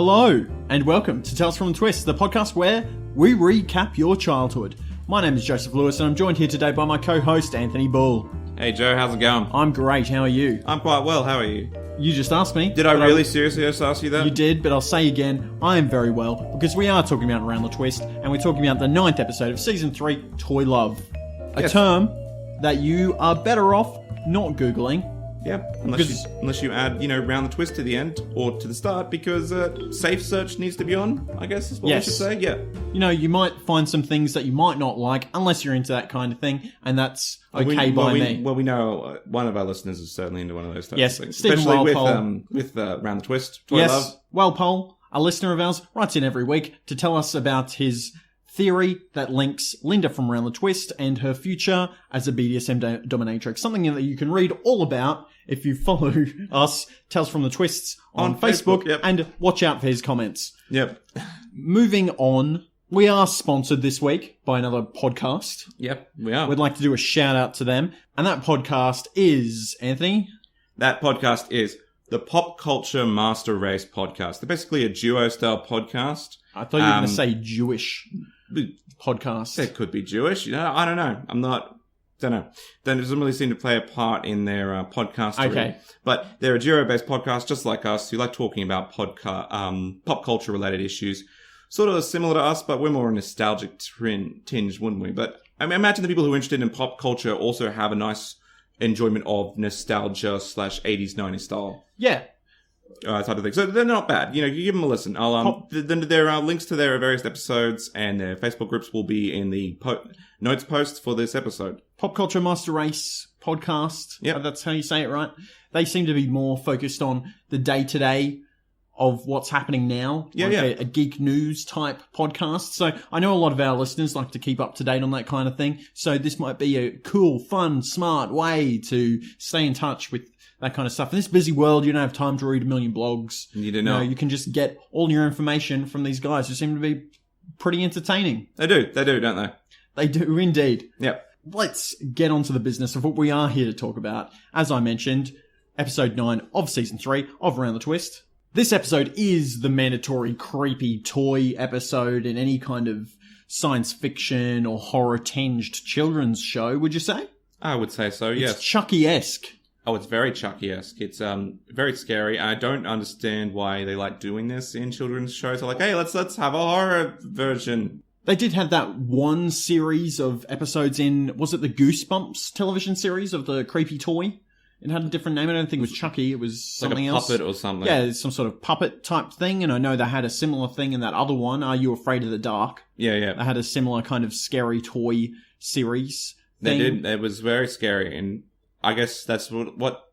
Hello, and welcome to Tales from the Twist, the podcast where we recap your childhood. My name is Joseph Lewis, and I'm joined here today by my co-host, Anthony Bull. Hey Joe, how's it going? I'm great, how are you? I'm quite well, how are you? You just asked me. Did I really seriously just ask you that? You did, but I'll say again, I am very well, because we are talking about Around the Twist, and we're talking about the 9th episode of Season 3, Toy Love. A term that you are better off not Googling. Yep, unless you add, round the twist to the end, or to the start, because safe search needs to be on, I guess is what we should say, yeah. You might find some things that you might not like, unless you're into that kind of thing, and that's okay by me. Well, we know one of our listeners is certainly into one of those types of things. Stephen Especially Walpole. with Round the Twist, Toy Love. Walpole, a listener of ours, writes in every week to tell us about his theory that links Linda from Round the Twist and her future as a BDSM dominatrix. Something that you can read all about if you follow us, Tales from the Twists, on Facebook, and watch out for his comments. Yep. Moving on, we are sponsored this week by another podcast. Yep, we are. We'd like to do a shout out to them. And that podcast is, Anthony? That podcast is the Pop Culture Master Race Podcast. They're basically a duo-style podcast. I thought you were going to say Jewish podcast. They could be Jewish. I don't know. Don't know. That doesn't really seem to play a part in their podcast. Okay. But they're a duo-based podcast, just like us, who like talking about pop culture-related issues. Sort of similar to us, but we're more a nostalgic tinge, wouldn't we? But I mean, imagine the people who are interested in pop culture also have a nice enjoyment of nostalgia / 80s, 90s style. Yeah. Type of thing. So they're not bad. You give them a listen. There are links to their various episodes, and their Facebook groups will be in the notes post for this episode. Pop Culture Master Race podcast. Yeah, that's how you say it, right? They seem to be more focused on the day-to-day of what's happening now. A geek news type podcast. So I know a lot of our listeners like to keep up to date on that kind of thing. So this might be a cool, fun, smart way to stay in touch with that kind of stuff. In this busy world, you don't have time to read a million blogs. You do not. You can just get all your information from these guys who seem to be pretty entertaining. They do, don't they? They do indeed. Yep. Let's get on to the business of what we are here to talk about. As I mentioned, episode 9 of season 3 of Around the Twist. This episode is the mandatory creepy toy episode in any kind of science fiction or horror-tinged children's show, would you say? I would say so, yes. It's Chucky-esque. Oh, it's very Chucky-esque. It's very scary. I don't understand why they like doing this in children's shows. They're like, hey, let's have a horror version. They did have that one series of episodes in, was it the Goosebumps television series of the creepy toy? It had a different name. I don't think it was Chucky. It was something else. Like a puppet or something. Yeah, some sort of puppet type thing. And I know they had a similar thing in that other one, Are You Afraid of the Dark? Yeah. They had a similar kind of scary toy series thing. They did. It was very scary. And I guess that's what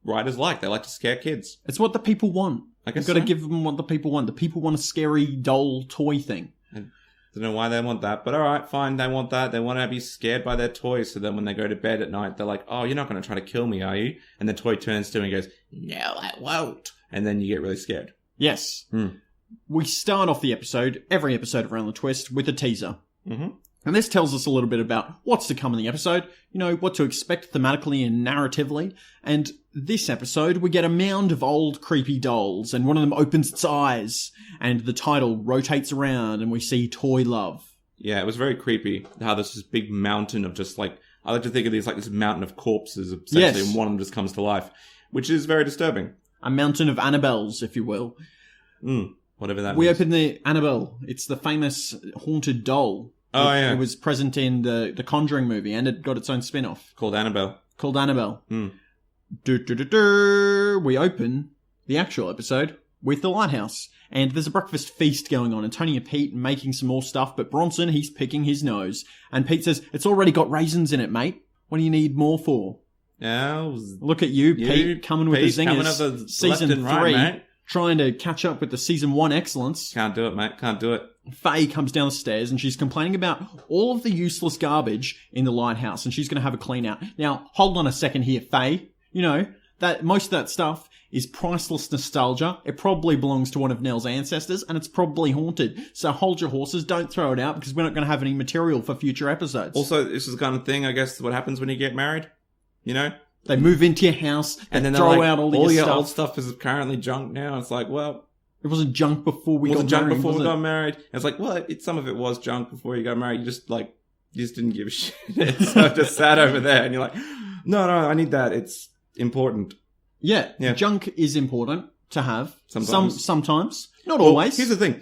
writers like. They like to scare kids. It's what the people want. You've got to give them what the people want. The people want a scary doll toy thing. I don't know why they want that, but alright, fine, they want that. They want to be scared by their toys, so then when they go to bed at night, they're like, oh, you're not going to try to kill me, are you? And the toy turns to him and goes, no, I won't. And then you get really scared. Yes. We start off the episode, every episode of Around the Twist, with a teaser. Mm-hmm. And this tells us a little bit about what's to come in the episode, what to expect thematically and narratively. And this episode, we get a mound of old creepy dolls, and one of them opens its eyes, and the title rotates around, and we see Toy Love. Yeah, it was very creepy how there's this big mountain of just like, I like to think of these like this mountain of corpses, essentially, and one of them just comes to life, which is very disturbing. A mountain of Annabelles, if you will. Whatever that means. We open the Annabelle. It's the famous haunted doll. Oh, yeah. It was present in the Conjuring movie, and it got its own spin-off. Called Annabelle. We open the actual episode with the lighthouse. And there's a breakfast feast going on, and Tony and Pete making some more stuff, but Bronson, he's picking his nose. And Pete says, it's already got raisins in it, mate. What do you need more for? Look at you, Pete, coming with the zingers. Season 3, right, trying to catch up with the Season 1 excellence. Can't do it, mate. Can't do it. Faye comes down the stairs and she's complaining about all of the useless garbage in the lighthouse, and she's going to have a clean out. Now, hold on a second here, Faye. That most of that stuff is priceless nostalgia. It probably belongs to one of Nell's ancestors, and it's probably haunted. So hold your horses, don't throw it out, because we're not going to have any material for future episodes. Also, this is the kind of thing, I guess, what happens when you get married. They move into your house, and then throw out all your stuff. Old stuff is currently junk now. It's like, well, It wasn't junk before we got married. Junk before we got married. It's like, well, some of it was junk before you got married. You just didn't give a shit. So I just sat over there and you're like, no, I need that. It's important. Yeah. Junk is important to have. Sometimes. Not always. Here's the thing.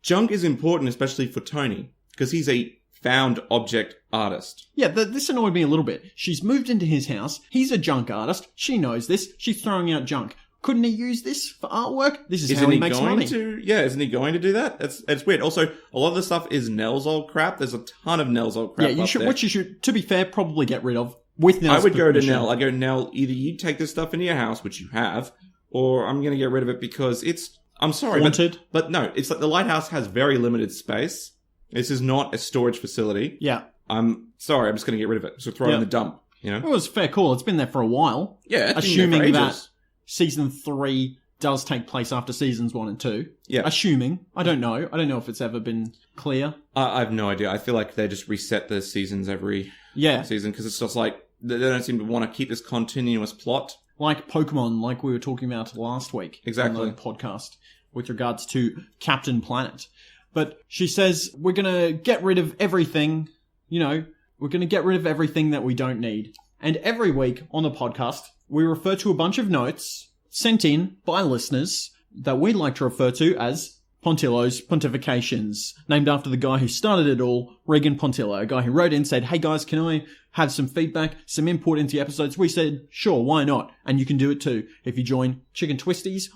Junk is important, especially for Tony, because he's a found object artist. Yeah, this annoyed me a little bit. She's moved into his house. He's a junk artist. She knows this. She's throwing out junk. Couldn't he use this for artwork? This is how he makes money. Isn't he going to do that? It's weird. Also, a lot of the stuff is Nell's old crap. There's a ton of Nell's old crap. Which you should, to be fair, probably get rid of with Nell's I would go to Nell. I'd go, Nell, either you take this stuff into your house, which you have, or I'm going to get rid of it because it's, I'm sorry, haunted. But no, it's like the lighthouse has very limited space. This is not a storage facility. Yeah. I'm sorry, I'm just going to get rid of it. So throw it in the dump, you know? It was fair call. It's been there for a while. Yeah, it's assuming been there for that season 3 does take place after seasons 1 and 2. Yeah. Assuming. I don't know. I don't know if it's ever been clear. I have no idea. I feel like they just reset the seasons every season because it's just like they don't seem to want to keep this continuous plot. Like Pokemon, like we were talking about last week. Exactly. On the podcast with regards to Captain Planet. But she says, we're going to get rid of everything, we're going to get rid of everything that we don't need. And every week on the podcast, we refer to a bunch of notes sent in by listeners that we'd like to refer to as Pontillo's Pontifications, named after the guy who started it all, Regan Pontillo, a guy who wrote in and said, hey guys, can I have some feedback, some input into the episodes? We said, sure, why not? And you can do it too if you join Chicken Twisties,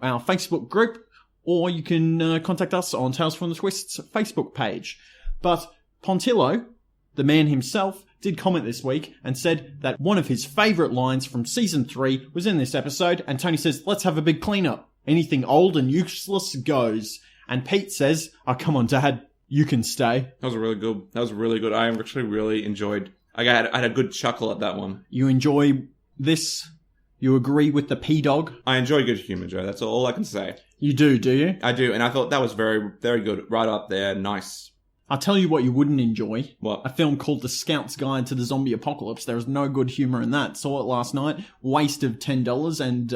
our Facebook group, or you can contact us on Tales from the Twists Facebook page. But Pontillo, the man himself, did comment this week and said that one of his favourite lines from Season 3 was in this episode, and Tony says, let's have a big clean-up. Anything old and useless goes. And Pete says, oh, come on, Dad, you can stay. That was really good. I actually really enjoyed. I had a good chuckle at that one. You enjoy this? You agree with the P-Dog? I enjoy good humour, Joe. That's all I can say. You do you? I do, and I thought that was very, very good. Right up there. Nice. I'll tell you what you wouldn't enjoy. What? A film called The Scout's Guide to the Zombie Apocalypse. There is no good humour in that. Saw it last night. Waste of $10 and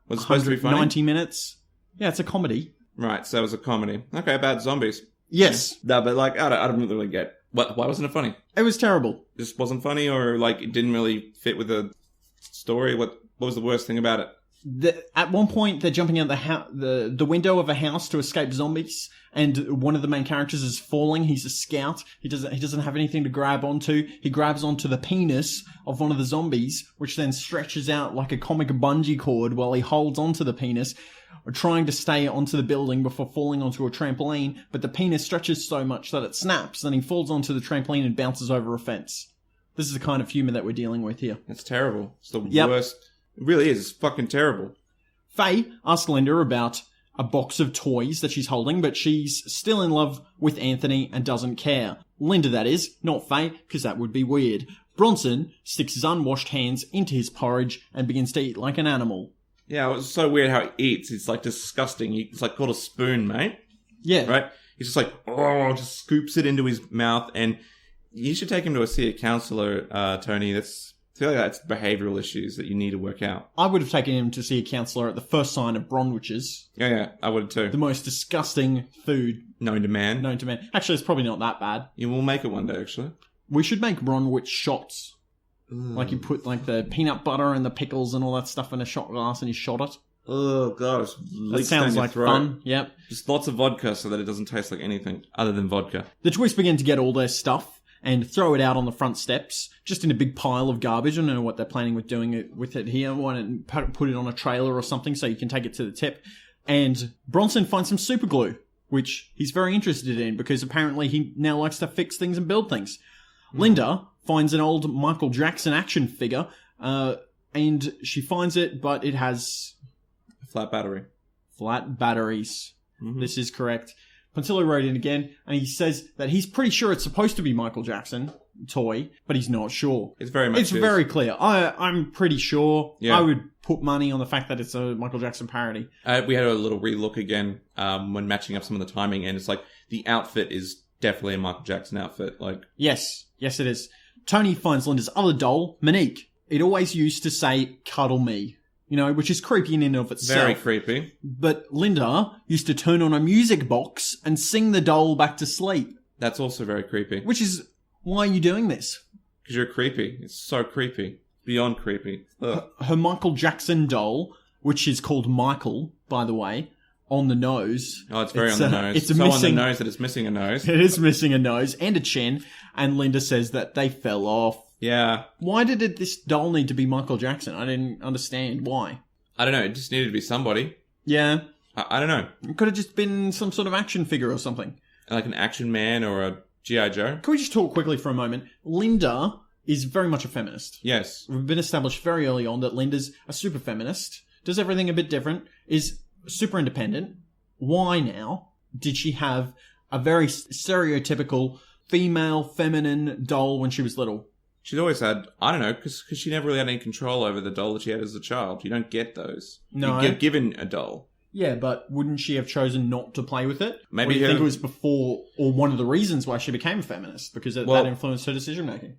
was it supposed to be funny? 90 minutes. Yeah, it's a comedy. Right, so it was a comedy. Okay, about zombies. Yes. No, but like, I don't really get... Why wasn't it funny? It was terrible. Just wasn't funny, or like it didn't really fit with the story? What was the worst thing about it? At one point, they're jumping out the window of a house to escape zombies, and one of the main characters is falling. He's a scout. He doesn't have anything to grab onto. He grabs onto the penis of one of the zombies, which then stretches out like a comic bungee cord while he holds onto the penis, trying to stay onto the building before falling onto a trampoline. But the penis stretches so much that it snaps, and he falls onto the trampoline and bounces over a fence. This is the kind of humor that we're dealing with here. That's terrible. It's the worst. It really is. It's fucking terrible. Faye asks Linda about a box of toys that she's holding, but she's still in love with Anthony and doesn't care. Linda, that is, not Faye, because that would be weird. Bronson sticks his unwashed hands into his porridge and begins to eat like an animal. Yeah, it was so weird how he eats. It's like disgusting. It's like called a spoon, mate. Yeah. Right? He's just like, just scoops it into his mouth, and you should take him to see a counsellor, Tony. I feel like that's behavioural issues that you need to work out. I would have taken him to see a counsellor at the first sign of Bronwiches. Yeah, I would too. The most disgusting food known to man. Actually, it's probably not that bad. You will make it one day, actually. We should make Bronwich shots. Like you put like the peanut butter and the pickles and all that stuff in a shot glass and you shot it. Oh, God. That sounds like fun. Yep. Just lots of vodka so that it doesn't taste like anything other than vodka. The Twists begin to get all their stuff and throw it out on the front steps, just in a big pile of garbage. I don't know what they're planning with doing with it here. Why don't put it on a trailer or something so you can take it to the tip. And Bronson finds some super glue, which he's very interested in because apparently he now likes to fix things and build things. Linda finds an old Michael Jackson action figure, and she finds it, but it has... Flat battery. Flat batteries. Mm-hmm. This is correct. Pontillo wrote in again, and he says that he's pretty sure it's supposed to be Michael Jackson toy, but he's not sure. It's very clear. I'm pretty sure. Yeah. I would put money on the fact that it's a Michael Jackson parody. We had a little relook again when matching up some of the timing, and it's like the outfit is definitely a Michael Jackson outfit. Yes, it is. Tony finds Linda's other doll, Monique. It always used to say, "Cuddle Me." which is creepy in and of itself. Very creepy. But Linda used to turn on a music box and sing the doll back to sleep. That's also very creepy. Which is, why are you doing this? Because you're creepy. It's so creepy. Beyond creepy. Ugh. Her Michael Jackson doll, which is called Michael, by the way, on the nose. Oh, it's very on the nose. It's so missing, on the nose that it's missing a nose. It is missing a nose and a chin. And Linda says that they fell off. Yeah. Why did this doll need to be Michael Jackson? I didn't understand why. I don't know. It just needed to be somebody. Yeah. I don't know. It could have just been some sort of action figure or something. Like an Action Man or a G.I. Joe. Can we just talk quickly for a moment? Linda is very much a feminist. Yes. We've been established very early on that Linda's a super feminist, does everything a bit different, is super independent. Why now did she have a very stereotypical female feminine doll when she was little? She's always had, I don't know, because she never really had any control over the doll that she had as a child. You don't get those. No. You get given a doll. Yeah, but wouldn't she have chosen not to play with it? Maybe or do you think it was before, or one of the reasons why she became a feminist? Because that influenced her decision-making.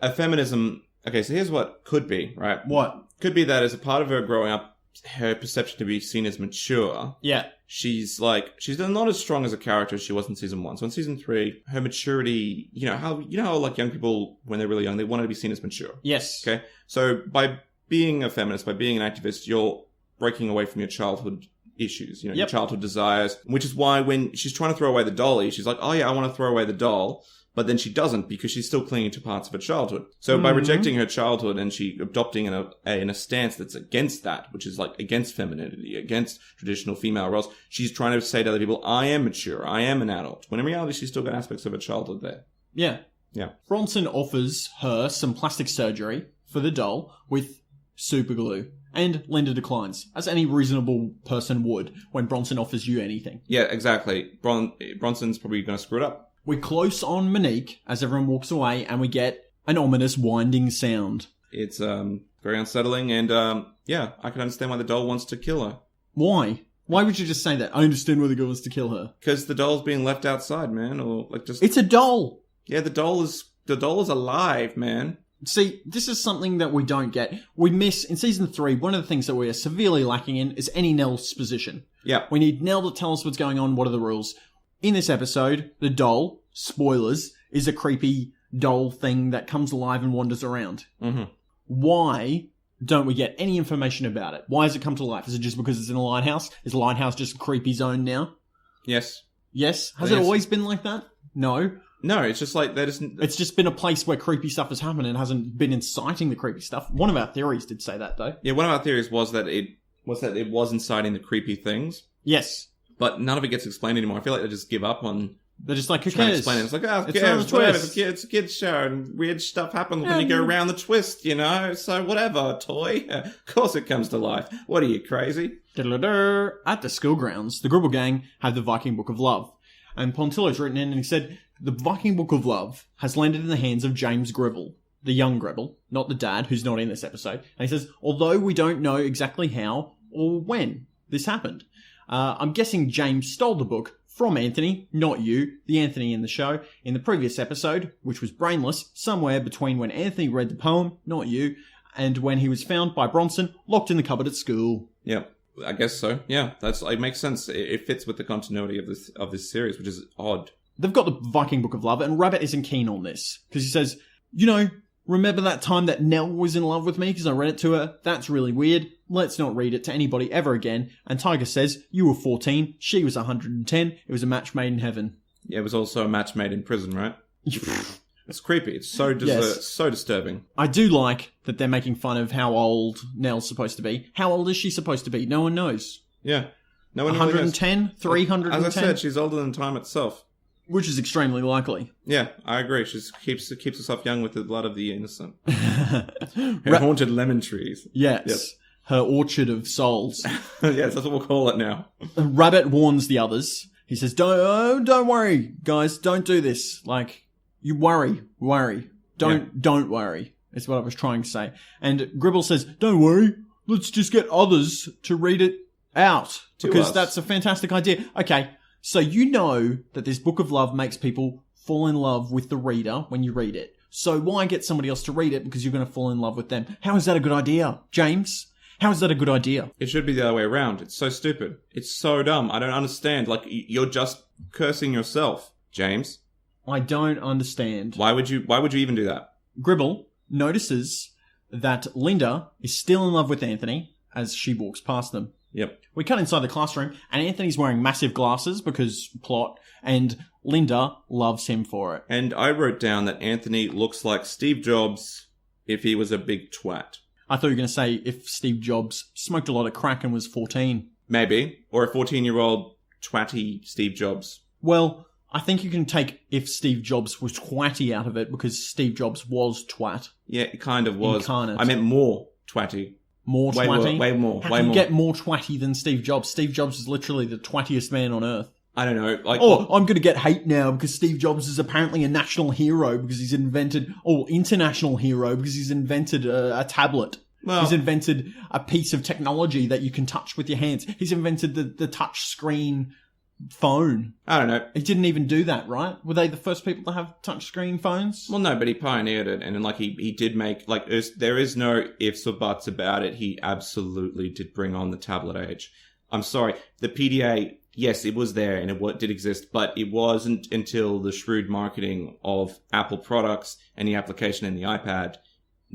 A feminism... Okay, so here's what could be, right? What? Could be that as a part of her growing up, her perception to be seen as mature... Yeah. She's not as strong as a character as she was in season 1. So in season 3, her maturity, how like young people, when they're really young, they want to be seen as mature. Yes. Okay? So by being a feminist, by being an activist, you're breaking away from your childhood issues, your childhood desires, which is why when she's trying to throw away the dolly, she's like, oh yeah, I want to throw away the doll. But then she doesn't because she's still clinging to parts of her childhood. So by rejecting her childhood and she adopting in a stance that's against that, which is like against femininity, against traditional female roles, she's trying to say to other people, I am mature, I am an adult. When in reality, she's still got aspects of her childhood there. Yeah. Yeah. Bronson offers her some plastic surgery for the doll with super glue. And Linda declines, as any reasonable person would when Bronson offers you anything. Yeah, exactly. Bronson's probably going to screw it up. We're close on Monique as everyone walks away, and we get an ominous winding sound. It's very unsettling, and I can understand why the doll wants to kill her. Why? Why would you just say that? I understand why the girl wants to kill her. Because the doll's being left outside, man, or like just... It's a doll! Yeah, the doll is alive, man. See, this is something that we don't get. We miss, in season 3, one of the things that we are severely lacking in is any Nell exposition. Yeah. We need Nell to tell us what's going on, what are the rules. In this episode, the doll, spoilers, is a creepy doll thing that comes alive and wanders around. Mm-hmm. Why don't we get any information about it? Why has it come to life? Is it just because it's in a lighthouse? Is the lighthouse just a creepy zone now? Yes. Yes? Has it always been like that? No. No, it's just like that isn't... It's just been a place where creepy stuff has happened and hasn't been inciting the creepy stuff. One of our theories did say that, though. Yeah, one of our theories was that it was inciting the creepy things. Yes. But none of it gets explained anymore. I feel like they just give up on... They're just like, who trying to cares? explain it. It's like, oh, who It's cares? not a Whatever. twist. It's a kid's show and weird stuff happens when you go around the twist, So whatever, toy. Of course it comes to life. What are you, crazy? At the school grounds, the Gribble Gang have the Viking Book of Love. And Pontillo's written in and he said, the Viking Book of Love has landed in the hands of James Gribble, the young Gribble, not the dad, who's not in this episode. And he says, although we don't know exactly how or when this happened, I'm guessing James stole the book from Anthony, not you, the Anthony in the show, in the previous episode, which was brainless, somewhere between when Anthony read the poem, not you, and when he was found by Bronson, locked in the cupboard at school. Yeah, I guess so. Yeah, it makes sense. It fits with the continuity of this series, which is odd. They've got the Viking Book of Love, and Rabbit isn't keen on this, because he says, remember that time that Nell was in love with me because I read it to her? That's really weird. Let's not read it to anybody ever again. And Tiger says, you were 14, she was 110, it was a match made in heaven. Yeah, it was also a match made in prison, right? It's creepy. It's so disturbing. I do like that they're making fun of how old Nell's supposed to be. How old is she supposed to be? No one knows. Yeah. No one 110? Really knows. 310? As I said, she's older than time itself. Which is extremely likely. Yeah, I agree. She keeps herself young with the blood of the innocent. Her haunted lemon trees. Yes. Yep. Her orchard of souls. Yes, that's what we'll call it now. Rabbit warns the others. He says, don't worry, guys. Don't do this. Like, you worry. Don't worry. That's what I was trying to say. And Gribble says, don't worry. Let's just get others to read it out. Because that's a fantastic idea. Okay. So you know that this Book of Love makes people fall in love with the reader when you read it. So why get somebody else to read it because you're going to fall in love with them? How is that a good idea, James? How is that a good idea? It should be the other way around. It's so stupid. It's so dumb. I don't understand. Like, you're just cursing yourself, James. I don't understand. Why would you even do that? Gribble notices that Linda is still in love with Anthony as she walks past them. Yep. We cut inside the classroom, and Anthony's wearing massive glasses because plot, and Linda loves him for it. And I wrote down that Anthony looks like Steve Jobs if he was a big twat. I thought you were going to say if Steve Jobs smoked a lot of crack and was 14. Maybe. Or a 14-year-old twatty Steve Jobs. Well, I think you can take if Steve Jobs was twatty out of it because Steve Jobs was twat. Yeah, it kind of was. Incarnate. I meant more twatty. More twatty? Way more. How can you get more twatty than Steve Jobs? Steve Jobs is literally the twattiest man on earth. I don't know. Like, I'm going to get hate now because Steve Jobs is apparently a national hero because he's invented, international hero because he's invented a tablet. Well, he's invented a piece of technology that you can touch with your hands. He's invented the touch screen phone. I don't know. He didn't even do that, right? Were they the first people to have touchscreen phones? Well, no, but he pioneered it, and like he did make there is no ifs or buts about it. He absolutely did bring on the tablet age. I'm sorry, the PDA, yes, it was there and it did exist, but it wasn't until the shrewd marketing of Apple products and the application in the iPad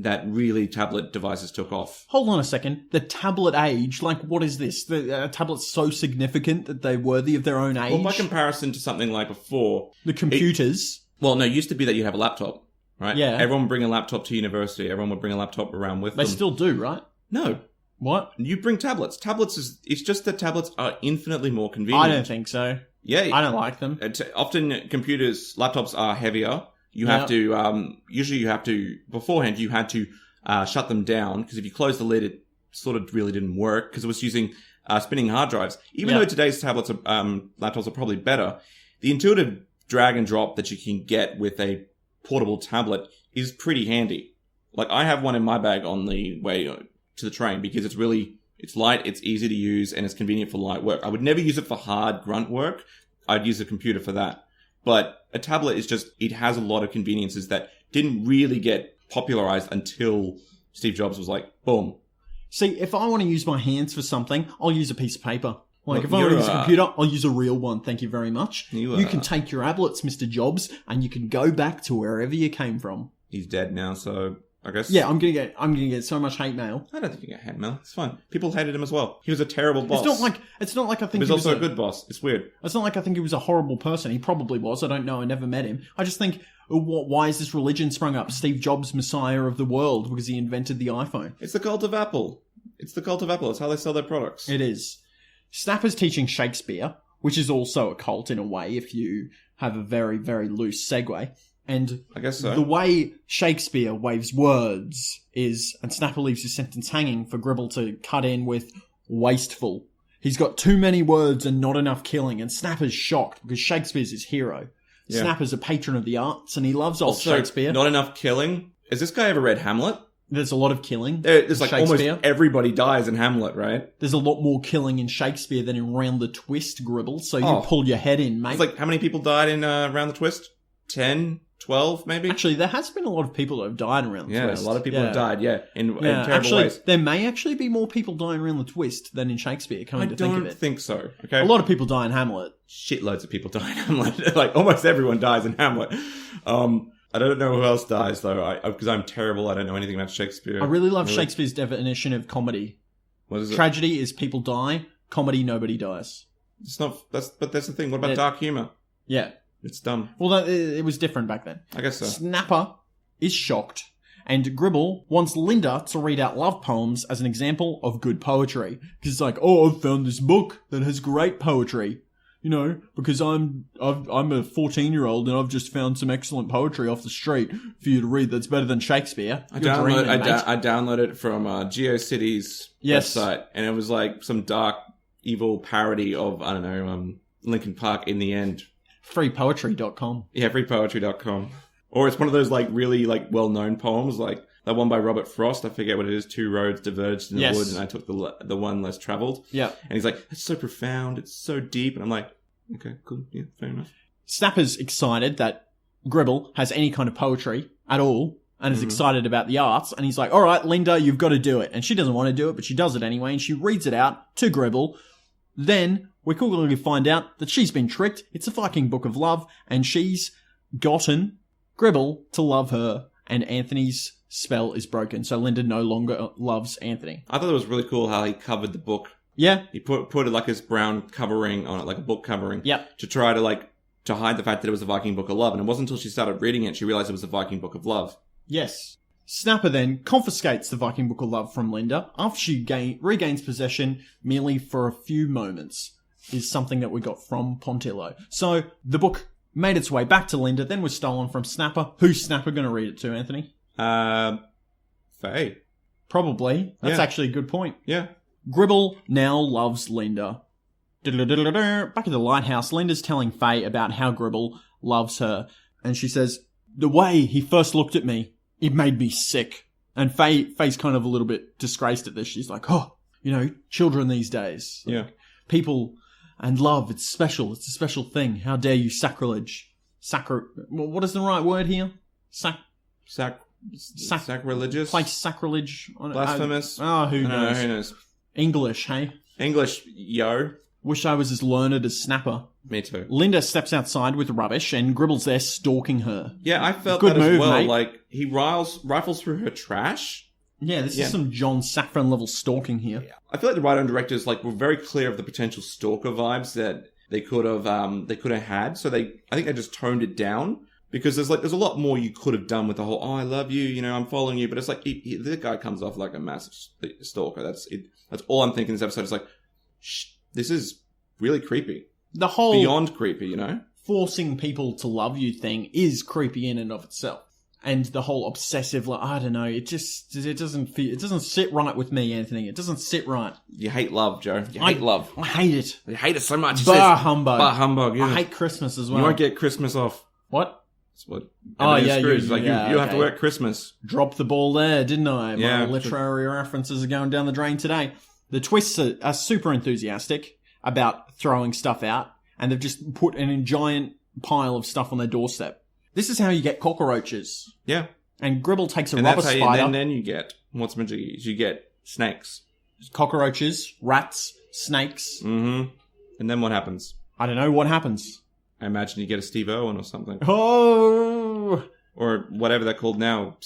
that really tablet devices took off. Hold on a second. The tablet age, like, what is this? The tablet's so significant that they're worthy of their own age? Well, by comparison to something like before... The computers. It used to be that you'd have a laptop, right? Yeah. Everyone would bring a laptop to university. Everyone would bring a laptop around with them. They still do, right? No. What? You bring tablets. It's just that tablets are infinitely more convenient. I don't think so. Yeah. I don't like them. Often laptops are heavier. You have to, usually you have to, beforehand, you had to shut them down, because if you close the lid, it sort of really didn't work, because it was using spinning hard drives. Even though today's laptops are probably better, the intuitive drag and drop that you can get with a portable tablet is pretty handy. Like, I have one in my bag on the way to the train, because it's light, it's easy to use, and it's convenient for light work. I would never use it for hard grunt work. I'd use a computer for that. But a tablet it has a lot of conveniences that didn't really get popularized until Steve Jobs was like, boom. See, if I want to use my hands for something, I'll use a piece of paper. Like, if I want to use a computer, I'll use a real one. Thank you very much. You can take your tablets, Mr. Jobs, and you can go back to wherever you came from. He's dead now, so I guess. Yeah, I'm gonna get so much hate mail. I don't think you get hate mail. It's fine. People hated him as well. He was a terrible boss. It's not like I think he was also a good boss. It's weird. It's not like I think he was a horrible person. He probably was. I don't know. I never met him. I just think, why is this religion sprung up? Steve Jobs, Messiah of the world, because he invented the iPhone. It's the cult of Apple. It's how they sell their products. It is. Snapper's teaching Shakespeare, which is also a cult in a way, if you have a very, very loose segue. And I guess so. The way Shakespeare waves words is, and Snapper leaves his sentence hanging for Gribble to cut in with wasteful. He's got too many words and not enough killing, and Snapper's shocked because Shakespeare's his hero. Yeah. Snapper's a patron of the arts, and he loves old Shakespeare. Not enough killing? Has this guy ever read Hamlet? There's a lot of killing. There's like almost everybody dies in Hamlet, right? There's a lot more killing in Shakespeare than in Round the Twist, Gribble, so you pull your head in, mate. It's like, how many people died in Round the Twist? 10? 12, maybe? Actually, there has been a lot of people who have died around the Twist. Yeah, a lot of people have died, in terrible ways. There may actually be more people dying around the Twist than in Shakespeare, coming to think of it. I don't think so, okay? A lot of people die in Hamlet. Shitloads of people die in Hamlet. Like, almost everyone dies in Hamlet. I don't know who else dies, though, because I'm terrible. I don't know anything about Shakespeare. I really love Shakespeare's definition of comedy. What is it? Tragedy is people die. Comedy, nobody dies. But that's the thing. What about dark humor? Yeah. It's dumb. Well, it was different back then. I guess so. Snapper is shocked, and Gribble wants Linda to read out love poems as an example of good poetry. Because it's like, I've found this book that has great poetry. You know, because I'm a 14-year-old and I've just found some excellent poetry off the street for you to read that's better than Shakespeare. I downloaded it from GeoCities website, and it was like some dark, evil parody of, I don't know, Linkin Park in the end. Freepoetry.com. Yeah, freepoetry.com. Or it's one of those like really like well-known poems, like that one by Robert Frost. I forget what it is. 2 roads diverged in the wood, and I took the one less traveled. Yeah. And he's like, it's so profound, it's so deep, and I'm like, okay, cool, yeah, fair enough. Snapper's excited that Gribble has any kind of poetry at all, and is excited about the arts. And he's like, all right, Linda, you've got to do it. And she doesn't want to do it, but she does it anyway. And she reads it out to Gribble. Then we quickly find out that she's been tricked. It's a Viking book of love. And she's gotten Gribble to love her. And Anthony's spell is broken. So Linda no longer loves Anthony. I thought it was really cool how he covered the book. Yeah. He put it like his brown covering on it, like a book covering. Yep. To try to hide the fact that it was a Viking book of love. And it wasn't until she started reading it she realized it was a Viking book of love. Yes. Snapper then confiscates the Viking book of love from Linda after she regains possession merely for a few moments, is something that we got from Pontillo. So the book made its way back to Linda, then was stolen from Snapper. Who's Snapper going to read it to, Anthony? Faye. Probably. That's actually a good point. Yeah. Gribble now loves Linda. Back at the lighthouse, Linda's telling Faye about how Gribble loves her. And she says, the way he first looked at me, it made me sick. And Faye's kind of a little bit disgraced at this. She's like, oh, children these days. Yeah. People and love, it's special. It's a special thing. How dare you sacrilege? What is the right word here? Sacrilegious? Place sacrilege on it. Blasphemous? Who knows? Who knows? English, hey? English, yo. Wish I was as learned as Snapper. Me too. Linda steps outside with rubbish and Gribble's there stalking her. Yeah, I felt Good that as move, well. mate. Like, he rifles through her trash. Yeah, this is some John Safran level stalking here. Yeah. I feel like the writer and directors were very clear of the potential stalker vibes that they could have had. So I think they just toned it down. Because there's a lot more you could have done with the whole, oh, I love you, I'm following you. But it's like, the guy comes off like a massive stalker. That's all I'm thinking this episode. It's like, this is really creepy. The whole beyond creepy, forcing people to love you thing is creepy in and of itself. And the whole obsessive, I don't know, it doesn't sit right with me, Anthony. It doesn't sit right. You hate love, Joe. You hate love. I hate it. You hate it so much. Bar humbug. Bar humbug, yeah. I hate Christmas as well. You won't get Christmas off. What? That's what. Oh, yeah. You have to work Christmas. Dropped the ball there, didn't I? Yeah. My literary references are going down the drain today. The twists are super enthusiastic about throwing stuff out, and they've just put in a giant pile of stuff on their doorstep. This is how you get cockroaches. Yeah. And Gribble takes a rubber spider. And then you get, what's majiggy? You get snakes. Cockroaches, rats, snakes. Mm-hmm. And then what happens? I don't know what happens. I imagine you get a Steve Irwin or something. Oh! Or whatever they're called now.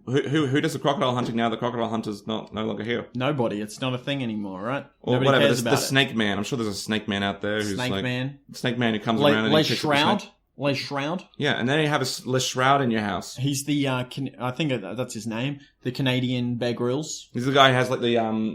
Who does the crocodile hunting now? The crocodile hunter's no longer here. Nobody. It's not a thing anymore, right? Or Nobody whatever. cares about The it. Snake Man. I'm sure there's a Snake Man out there who's Snake Man. Snake Man who comes around and Les he picks up the Shroud. snake. Les Shroud. Yeah, and then you have a Les Shroud in your house. He's the, I think that's his name, the Canadian Bear Grylls. He's the guy who has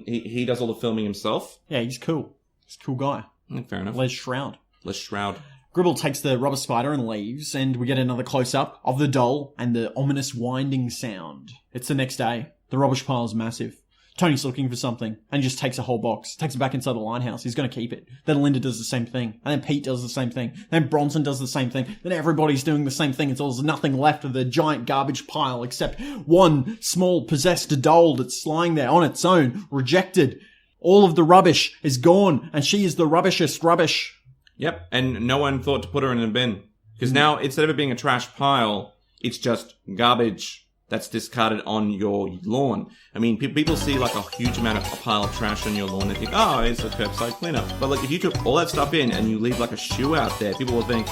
he does all the filming himself. Yeah, he's cool. He's a cool guy. Fair enough. Les Shroud. Les Shroud. Gribble takes the rubber spider and leaves, and we get another close-up of the doll and the ominous winding sound. It's the next day. The rubbish pile is massive. Tony's looking for something, and he just takes a whole box, takes it back inside the lighthouse. He's going to keep it. Then Linda does the same thing, and then Pete does the same thing. Then Bronson does the same thing. Then everybody's doing the same thing until there's nothing left of the giant garbage pile except one small possessed doll that's lying there on its own, rejected. All of the rubbish is gone, and she is the rubbishest rubbish. Yep, and no one thought to put her in a bin. Because now, instead of it being a trash pile, it's just garbage that's discarded on your lawn. I mean, people see a huge amount of a pile of trash on your lawn and think, oh, it's a curbside cleanup. But if you took all that stuff in and you leave a shoe out there, people will think,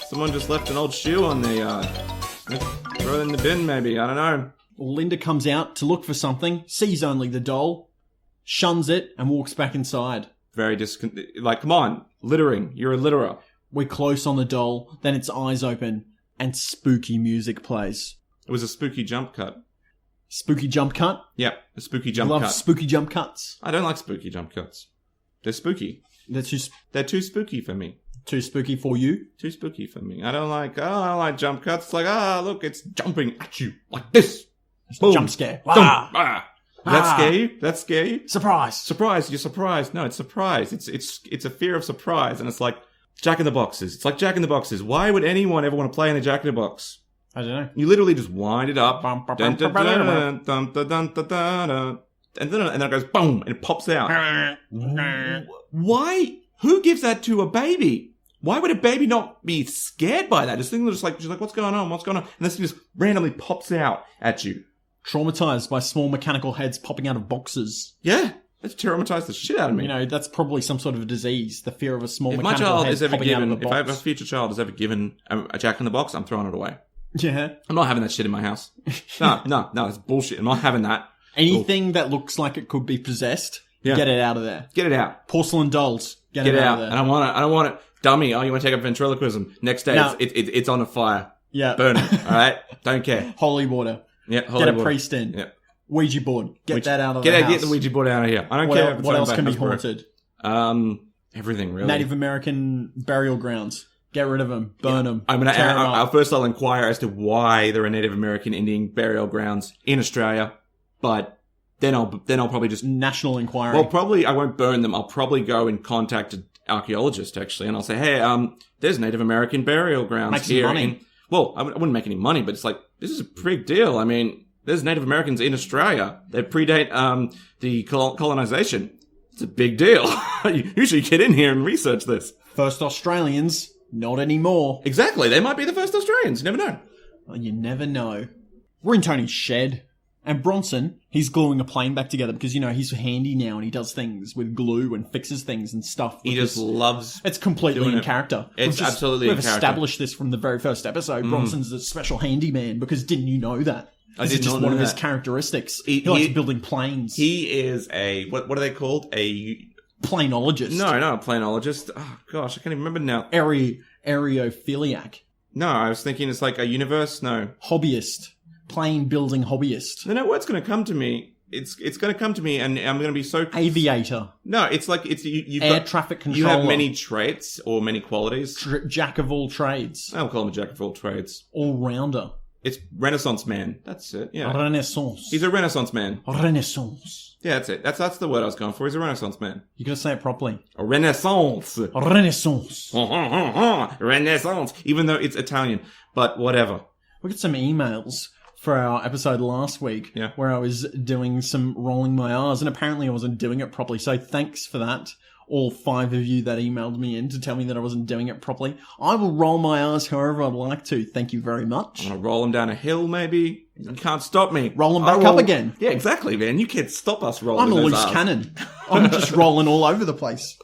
someone just left an old shoe on the yard. Throw it in the bin maybe, I don't know. Linda comes out to look for something, sees only the doll, shuns it, and walks back inside. Very come on, littering. You're a litterer. We're close on the doll, then its eyes open, and spooky music plays. It was a spooky jump cut. Spooky jump cut? Yep, a spooky jump cut. cut. Love spooky jump cuts. I don't like spooky jump cuts. They're spooky. They're too spooky for me. Too spooky for you? Too spooky for me. I don't like jump cuts. It's look, it's jumping at you like this. Boom. Jump scare. That scare you? Surprise. You're surprised. No, it's surprise. It's a fear of surprise, and it's like Jack in the Boxes. It's like Jack in the Boxes. Why would anyone ever want to play in a Jack in the Box? I don't know. You literally just wind it up, and then it goes boom, and it pops out. Why? Who gives that to a baby? Why would a baby not be scared by that? This thing just like, she's like, what's going on? What's going on? And this thing just randomly pops out at you. Traumatized by small mechanical heads popping out of boxes. Yeah. That's traumatized the shit out of me. You know, that's probably some sort of a disease. The fear of a small if my mechanical child head is ever popping out of given, a box. if I have a future child is ever given a Jack in the Box, I'm throwing it away. Yeah. I'm not having that shit in my house. No, it's bullshit. I'm not having that. Anything that looks like it could be possessed, get it out of there. Get it out. Porcelain dolls, get it out of there. And I don't want it. Dummy, oh, you want to take up ventriloquism. Next day, it's on a fire. Yeah. Burn it, all right? Don't care. Holy water. Yeah, holy Get a water. Priest in. Yeah. Ouija board. Get that out of the house. Get the Ouija board out of here. I don't care if it's what owned else by can be Hasbro. haunted? Everything, really. Native American burial grounds. Get rid of them. Burn them. I'll inquire as to why there are Native American Indian burial grounds in Australia, but then I'll probably just... National inquiry. Well, probably I won't burn them. I'll probably go and contact an archaeologist, actually, and I'll say, hey, there's Native American burial grounds Make some here. money. I wouldn't make any money, but it's like, this is a big deal. I mean, there's Native Americans in Australia. They predate the colonization. It's a big deal. You should get in here and research this. First Australians, not anymore. Exactly. They might be the first Australians. You never know. Well, you never know. We're in Tony's shed. And Bronson, he's gluing a plane back together because, you know, he's handy now and he does things with glue and fixes things and stuff. He just loves... It's completely in character. It's absolutely in character. We've established this from the very first episode. Bronson's a special handyman because didn't you know that? I did not know that. It's just one of his characteristics. He likes building planes. He is a... What are they called? A... Planologist. No, a planologist. Oh, gosh, I can't even remember now. Areophiliac. No, I was thinking it's like a universe. No. Hobbyist. Plane building hobbyist. No, what's going to come to me? It's going to come to me, and I'm going to be so... Aviator. No, it's like you've air got, traffic controller. You have many traits or many qualities. Jack of all trades. I'll call him a jack of all trades. All rounder. It's Renaissance man. That's it. Yeah. Renaissance. He's a Renaissance man. Renaissance. Yeah, that's it. That's the word I was going for. He's a Renaissance man. You got to say it properly. A Renaissance. Renaissance. Renaissance. Even though it's Italian, but whatever. We got some emails for our episode last week where I was doing some rolling my R's and apparently I wasn't doing it properly. So thanks for that. All 5 of you that emailed me in to tell me that I wasn't doing it properly. I will roll my R's however I'd like to. Thank you very much. I'm going to roll them down a hill, maybe. You can't stop me. Roll them back up again. Yeah, exactly, man. You can't stop us rolling. I'm a loose cannon. I'm just rolling all over the place.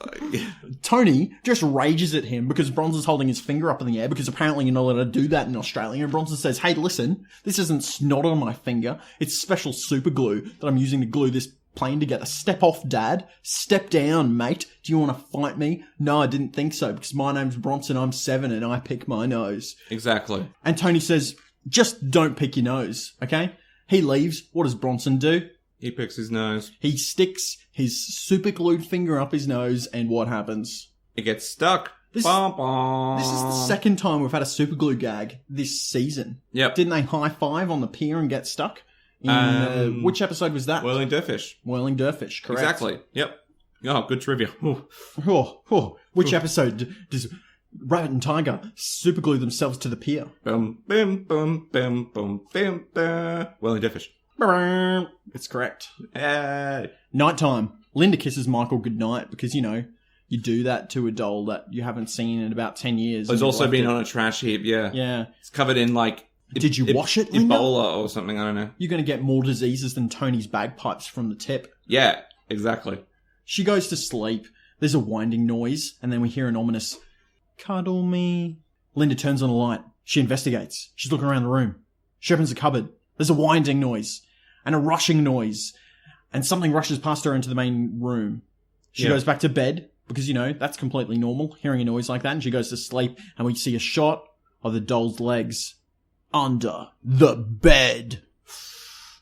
Tony just rages at him because Bronson's holding his finger up in the air because apparently you're not allowed to do that in Australia. And Bronson says, hey, listen, this isn't snot on my finger. It's special super glue that I'm using to glue this plane together. Step off, Dad. Step down, mate. Do you want to fight me? No, I didn't think so because my name's Bronson. I'm 7 and I pick my nose. Exactly. And Tony says, just don't pick your nose, okay? He leaves. What does Bronson do? He picks his nose. He sticks his super glued finger up his nose and what happens? It gets stuck. This is the second time we've had a super glue gag this season. Yep. Didn't they high five on the pier and get stuck? In, which episode was that? Whirling Derfish. Whirling Derfish, correct. Exactly. Yep. Oh, good trivia. Which episode does Rabbit and Tiger super glue themselves to the pier? Boom, boom, boom, boom, boom, boom, boom. Whirling Derfish. It's correct. Hey. Nighttime. Linda kisses Michael goodnight because, you know, you do that to a doll that you haven't seen in about 10 years. It's also been on a trash heap, yeah. Yeah. It's covered in, like... Did you wash it, Linda? Ebola or something, I don't know. You're going to get more diseases than Tony's bagpipes from the tip. Yeah, exactly. She goes to sleep. There's a winding noise, and then we hear an ominous, "Cuddle me." Linda turns on a light. She investigates. She's looking around the room. She opens a cupboard. There's a winding noise, and a rushing noise, and something rushes past her into the main room. She goes back to bed, because, you know, that's completely normal, hearing a noise like that, and she goes to sleep, and we see a shot of the doll's legs under the bed.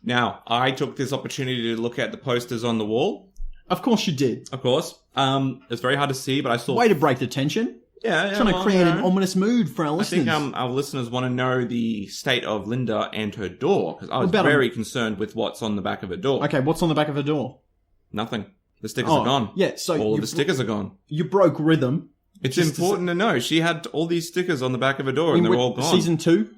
Now, I took this opportunity to look at the posters on the wall. Of course you did. Of course. It's very hard to see, but I saw... Way to break the tension. Yeah. Trying to create an ominous mood for our listeners. I think our listeners want to know the state of Linda and her door, because I was very concerned with what's on the back of her door. Okay, what's on the back of her door? Nothing. The stickers are gone. Yeah, so... All of the stickers are gone. You broke rhythm. It's important to know. She had all these stickers on the back of her door, and they're all gone. Season 2?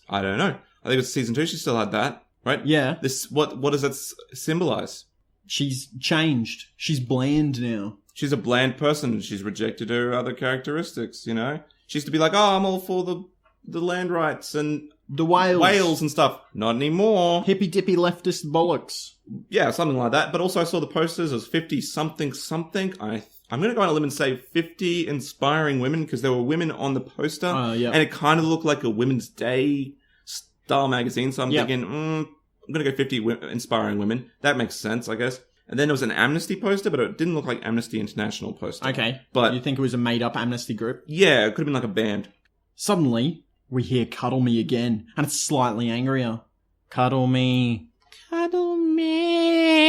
I don't know. I think it's season 2. She still had that, right? Yeah. What does that symbolize? She's changed. She's bland now. she's a bland person. She's rejected her other characteristics, you know? She used to be like, oh, I'm all for the land rights and the whales and stuff. Not anymore. Hippy-dippy leftist bollocks. Yeah, something like that. But also I saw the posters as 50-something. I'm going to go on a limb and say 50 inspiring women, because there were women on the poster. And it kind of looked like a Women's Day style magazine. So I'm thinking, I'm going to go 50 inspiring women. That makes sense, I guess. And then there was an Amnesty poster, but it didn't look like Amnesty International poster. Okay. But you think it was a made-up Amnesty group? Yeah, it could have been like a band. Suddenly, we hear Cuddle Me again, and it's slightly angrier. Cuddle me. Cuddle me.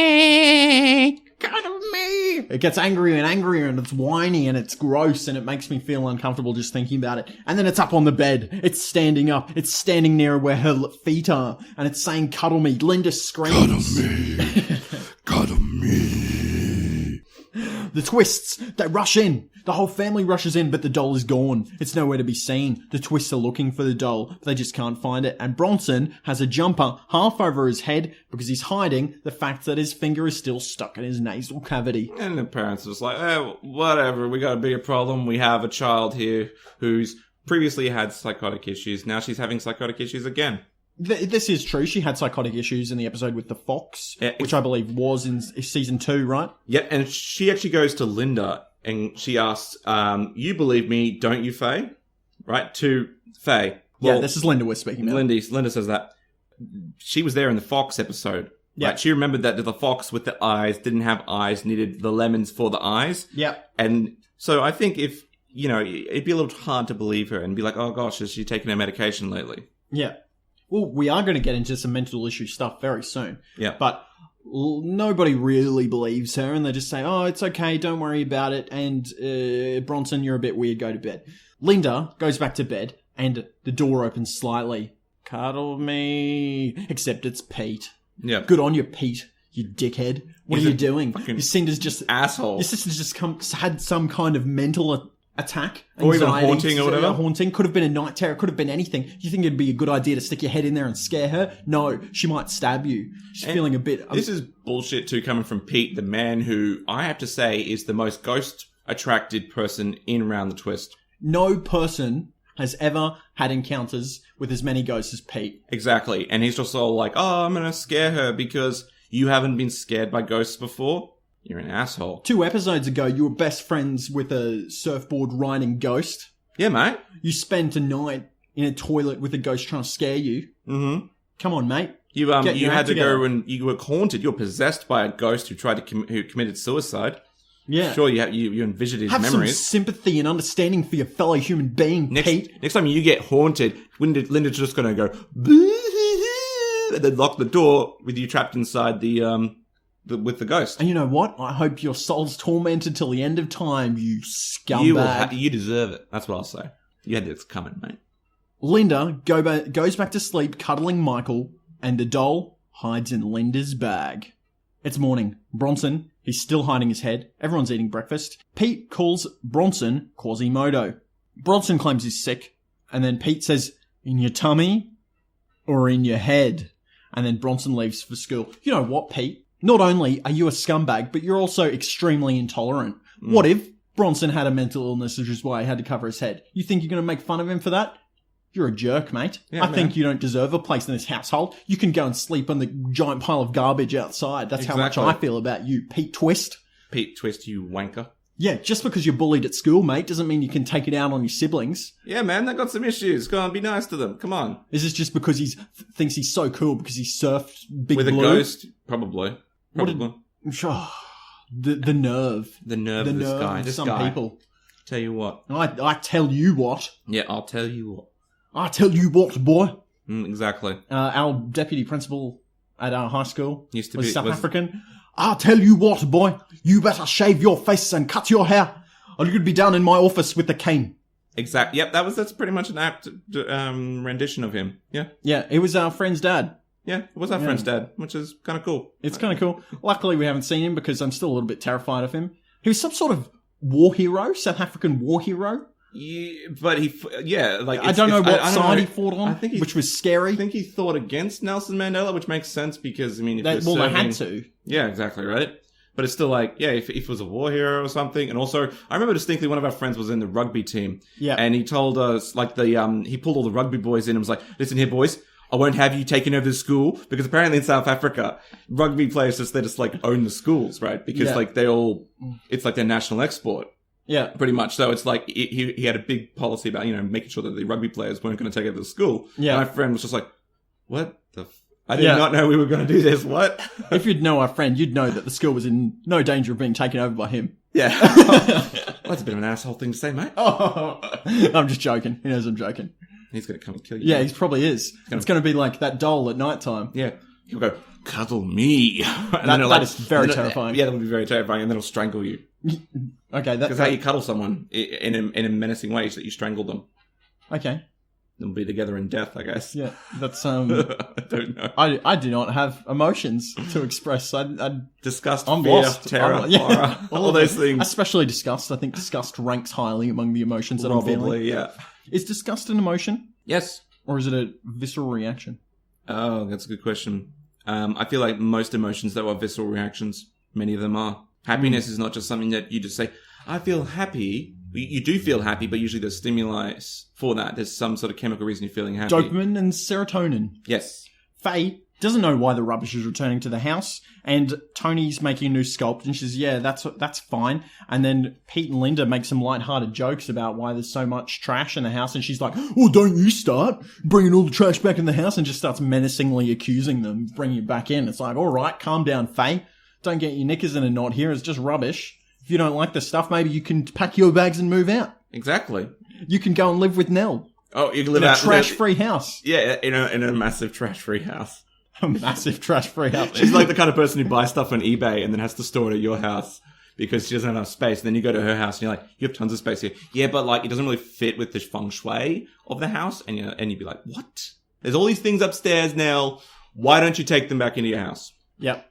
Cuddle me. It gets angrier and angrier, and it's whiny, and it's gross, and it makes me feel uncomfortable just thinking about it. And then it's up on the bed. It's standing up. It's standing near where her feet are, and it's saying, cuddle me. Linda screams. Cuddle me. Cuddle me. The twists, they rush in. The whole family rushes in, but the doll is gone. It's nowhere to be seen. The twists are looking for the doll, but they just can't find it. And Bronson has a jumper half over his head because he's hiding the fact that his finger is still stuck in his nasal cavity. And the parents are just like, whatever, we got a bigger problem. We have a child here who's previously had psychotic issues. Now she's having psychotic issues again. This is true. She had psychotic issues in the episode with the fox, which I believe was in season 2, right? Yeah, and she actually goes to Linda and she asks, you believe me, don't you, Faye? Right? To Faye. Well, this is Linda we're speaking about. Linda says that. She was there in the fox episode. Yeah. Right? She remembered that the fox with the eyes didn't have eyes, needed the lemons for the eyes. Yeah. And so I think if, it'd be a little hard to believe her and be like, oh gosh, has she taken her medication lately? Yeah. Well, we are going to get into some mental issue stuff very soon. Yeah. But nobody really believes her, and they just say, oh, it's okay, don't worry about it, and Bronson, you're a bit weird, go to bed. Linda goes back to bed, and the door opens slightly. Cuddle me. Except it's Pete. Yeah. Good on you, Pete, you dickhead. What are you doing? Your sister's just... asshole. Your sister's just had some kind of mental attack, or even haunting or whatever. Haunting. Could have been a night terror, could have been anything. You think it'd be a good idea to stick your head in there and scare her? No, she might stab you. She's feeling a bit... This is bullshit too, coming from Pete, the man who, I have to say, is the most ghost-attracted person in Round the Twist. No person has ever had encounters with as many ghosts as Pete. Exactly. And he's just all like, oh, I'm going to scare her because you haven't been scared by ghosts before. You're an asshole. 2 episodes ago, you were best friends with a surfboard riding ghost. Yeah, mate. You spent a night in a toilet with a ghost trying to scare you. Mm-hmm. Come on, mate. You had to go and you were haunted. You were possessed by a ghost who who committed suicide. Yeah. Sure, you envisioned his memories. Have some sympathy and understanding for your fellow human being, Pete. Next time you get haunted, Linda's just going to go, and then lock the door with you trapped inside with the ghost. And you know what? I hope your soul's tormented till the end of time, you scumbag. You deserve it. That's what I'll say. You had this coming, mate. Linda goes back to sleep cuddling Michael, and the doll hides in Linda's bag. It's morning. Bronson, he's still hiding his head. Everyone's eating breakfast. Pete calls Bronson Quasimodo. Bronson claims he's sick, and then Pete says, in your tummy or in your head? And then Bronson leaves for school. You know what, Pete? Not only are you a scumbag, but you're also extremely intolerant. What if Bronson had a mental illness, which is why he had to cover his head? You think you're going to make fun of him for that? You're a jerk, mate. Yeah, I think you don't deserve a place in this household. You can go and sleep on the giant pile of garbage outside. That's how much I feel about you, Pete Twist. Pete Twist, you wanker. Yeah, just because you're bullied at school, mate, doesn't mean you can take it out on your siblings. Yeah, man, they've got some issues. Go on, be nice to them. Come on. Is this just because he thinks he's so cool because he surfed Big Blue? With a ghost? Probably. The nerve. The nerve of this guy. Some people. Tell you what. I tell you what. Yeah, I'll tell you what. I tell you what, boy. Exactly. Our deputy principal at our high school used to was be South African. I'll tell you what, boy. You better shave your face and cut your hair, or you could be down in my office with the cane. Exactly. Yep, that's pretty much an apt rendition of him. Yeah. Yeah, it was our friend's dad. Yeah, it was our friend's dad, which is kind of cool. It's kind of cool. Luckily, we haven't seen him because I'm still a little bit terrified of him. He was some sort of war hero, South African war hero. Yeah, but I don't know what side he fought on, which was scary. I think he fought against Nelson Mandela, which makes sense because, I mean, if they had to. Yeah, exactly, right? But it's still like, yeah, if it was a war hero or something. And also, I remember distinctly one of our friends was in the rugby team. Yeah. And he told us, like, he pulled all the rugby boys in and was like, listen here, boys, I won't have you taking over the school. Because apparently in South Africa, rugby players they just like own the schools, right? Because like it's like their national export. Yeah. Pretty much. So it's like, he had a big policy about, making sure that the rugby players weren't going to take over the school. Yeah. And my friend was just like, what the I did not know we were going to do this. What? If you'd know our friend, you'd know that the school was in no danger of being taken over by him. Yeah. Well, that's a bit of an asshole thing to say, mate. Oh, I'm just joking. He knows I'm joking. He's going to come and kill you. Yeah, he probably is. It's going to be like that doll at night time. Yeah. He'll go, cuddle me. And that is very terrifying. Yeah, that would be very terrifying. And then he'll strangle you. Okay. Because how you cuddle someone in a menacing way is that you strangle them. Okay. They'll be together in death, I guess. Yeah, that's I don't know. I do not have emotions to express. Disgust, I'm fear, lost. terror, horror, all those things. Especially disgust. I think disgust ranks highly among the emotions that I'm feeling. Probably, yeah. Is disgust an emotion? Yes. Or is it a visceral reaction? Oh, that's a good question. I feel like most emotions, though, are visceral reactions. Many of them are. Happiness is not just something that you just say, I feel happy. You do feel happy, but usually there's stimuli for that. There's some sort of chemical reason you're feeling happy. Dopamine and serotonin. Yes. Faye doesn't know why the rubbish is returning to the house, and Tony's making a new sculpt, and she says, yeah, that's fine. And then Pete and Linda make some lighthearted jokes about why there's so much trash in the house, and she's like, well, don't you start bringing all the trash back in the house, and just starts menacingly accusing them, bringing it back in. It's like, all right, calm down, Faye. Don't get your knickers in a knot here. It's just rubbish. If you don't like the stuff, maybe you can pack your bags and move out. Exactly. You can go and live with Nell. Oh, you can live in out a trash-free house. Yeah, in a massive trash-free house. A massive trash-free house. She's like the kind of person who buys stuff on eBay and then has to store it at your house because she doesn't have enough space. And then you go to her house and you're like, you have tons of space here. Yeah, but like it doesn't really fit with the feng shui of the house. And you'd be like, what? There's all these things upstairs now. Why don't you take them back into your house? Yep.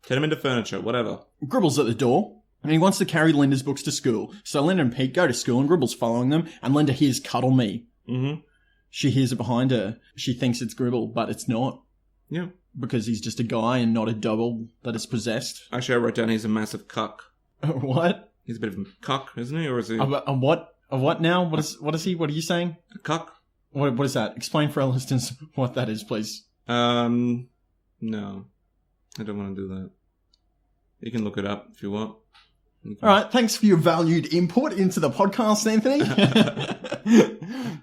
Turn them into furniture, whatever. Gribble's at the door. And he wants to carry Linda's books to school. So Linda and Pete go to school and Gribble's following them. And Linda hears Cuddle Me. Mm-hmm. She hears it behind her. She thinks it's Gribble, but it's not. Yeah. Because he's just a guy and not a double that is possessed. Actually, I wrote down he's a massive cuck. What? He's a bit of a cuck, isn't he? Or is he... A what? A what now? What is he? What are you saying? A cuck. What is that? Explain for our listeners what that is, please. No. I don't want to do that. You can look it up if you want. All right, thanks for your valued input into the podcast, Anthony.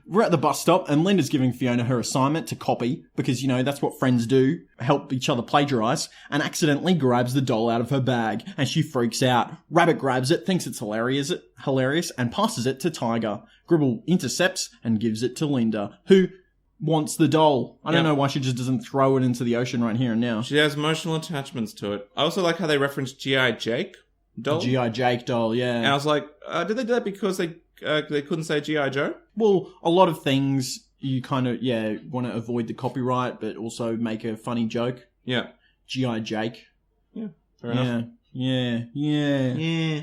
We're at the bus stop and Linda's giving Fiona her assignment to copy because, that's what friends do, help each other plagiarize, and accidentally grabs the doll out of her bag and she freaks out. Rabbit grabs it, thinks it's hilarious, and passes it to Tiger. Gribble intercepts and gives it to Linda, who wants the doll. I don't know why she just doesn't throw it into the ocean right here and now. She has emotional attachments to it. I also like how they reference G.I. Jake doll. G.I. Jake doll, yeah. And I was like, did they do that because they couldn't say G.I. Joe? Well, a lot of things you kind of, want to avoid the copyright, but also make a funny joke. Yeah. G.I. Jake. Yeah, fair enough. Yeah.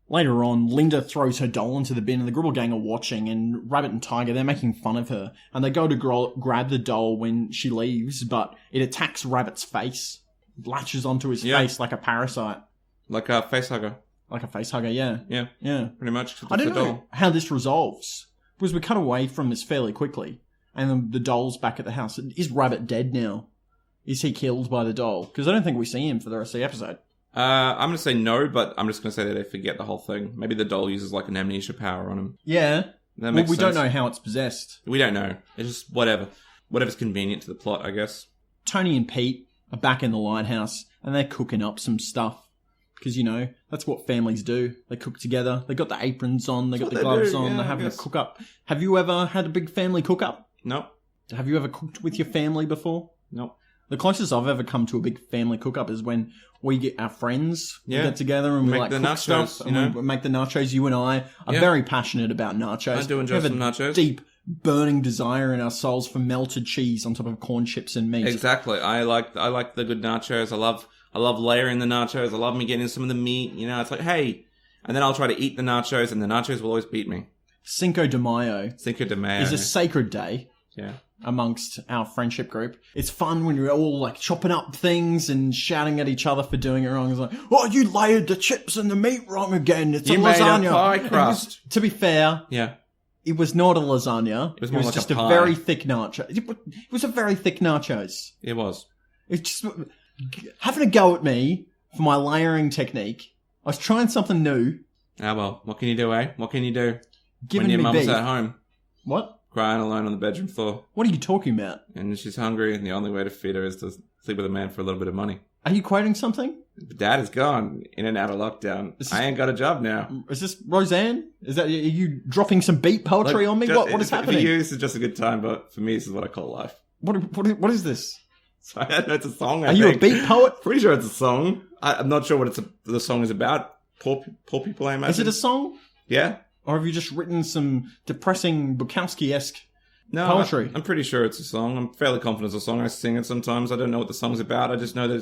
Later on, Linda throws her doll into the bin and the Gribble gang are watching, and Rabbit and Tiger, they're making fun of her. And they go to grab the doll when she leaves, but it attacks Rabbit's face. It latches onto his face like a parasite. Like a face hugger. Like a face hugger, yeah. Yeah. Pretty much. I don't know how this resolves. Because we cut away from this fairly quickly. And then the doll's back at the house. Is Rabbit dead now? Is he killed by the doll? Because I don't think we see him for the rest of the episode. I'm going to say no, but I'm just going to say that they forget the whole thing. Maybe the doll uses like an amnesia power on him. Yeah. That makes sense. Don't know how it's possessed. We don't know. It's just whatever. Whatever's convenient to the plot, I guess. Tony and Pete are back in the lighthouse and they're cooking up some stuff. Because, that's what families do. They cook together. They got the aprons on. They got the gloves on. They're having a cook up. Have you ever had a big family cook up? No. Have you ever cooked with your family before? No. The closest I've ever come to a big family cook up is when we get our friends, we get together and we like cook nachos, stuff. And we make the nachos. You and I are very passionate about nachos. I do enjoy some nachos. Deep, burning desire in our souls for melted cheese on top of corn chips and meat. Exactly. I like the good nachos. I love layering the nachos. I love me getting some of the meat. It's like, hey. And then I'll try to eat the nachos, and the nachos will always beat me. Cinco de Mayo is a sacred day. Yeah. amongst our friendship group. It's fun when you're all like chopping up things and shouting at each other for doing it wrong. It's like, oh, you layered the chips and the meat wrong again. It's a lasagna. Made a pie crust. To be fair, it was not a lasagna. It was just a very thick nacho. It was a very thick nachos. It was. It's just having a go at me for my layering technique. I was trying something new. Ah, well, what can you do, eh? What can you do Giving when your me mum's beef. at home? What? Crying alone on the bedroom floor. What are you talking about? And she's hungry, and the only way to feed her is to sleep with a man for a little bit of money. Are you quoting something? Dad is gone, in and out of lockdown. I ain't got a job now. Is this Roseanne? Are you dropping some beat poetry on me? What is happening? For you, this is just a good time, but for me, this is what I call life. What is this? So I don't know, it's a song, Are you a beat poet? Pretty sure it's a song. I'm not sure what the song is about. Poor people, I imagine. Is it a song? Yeah. Or have you just written some depressing Bukowski-esque poetry? I'm pretty sure it's a song. I'm fairly confident it's a song. I sing it sometimes. I don't know what the song's about. I just know that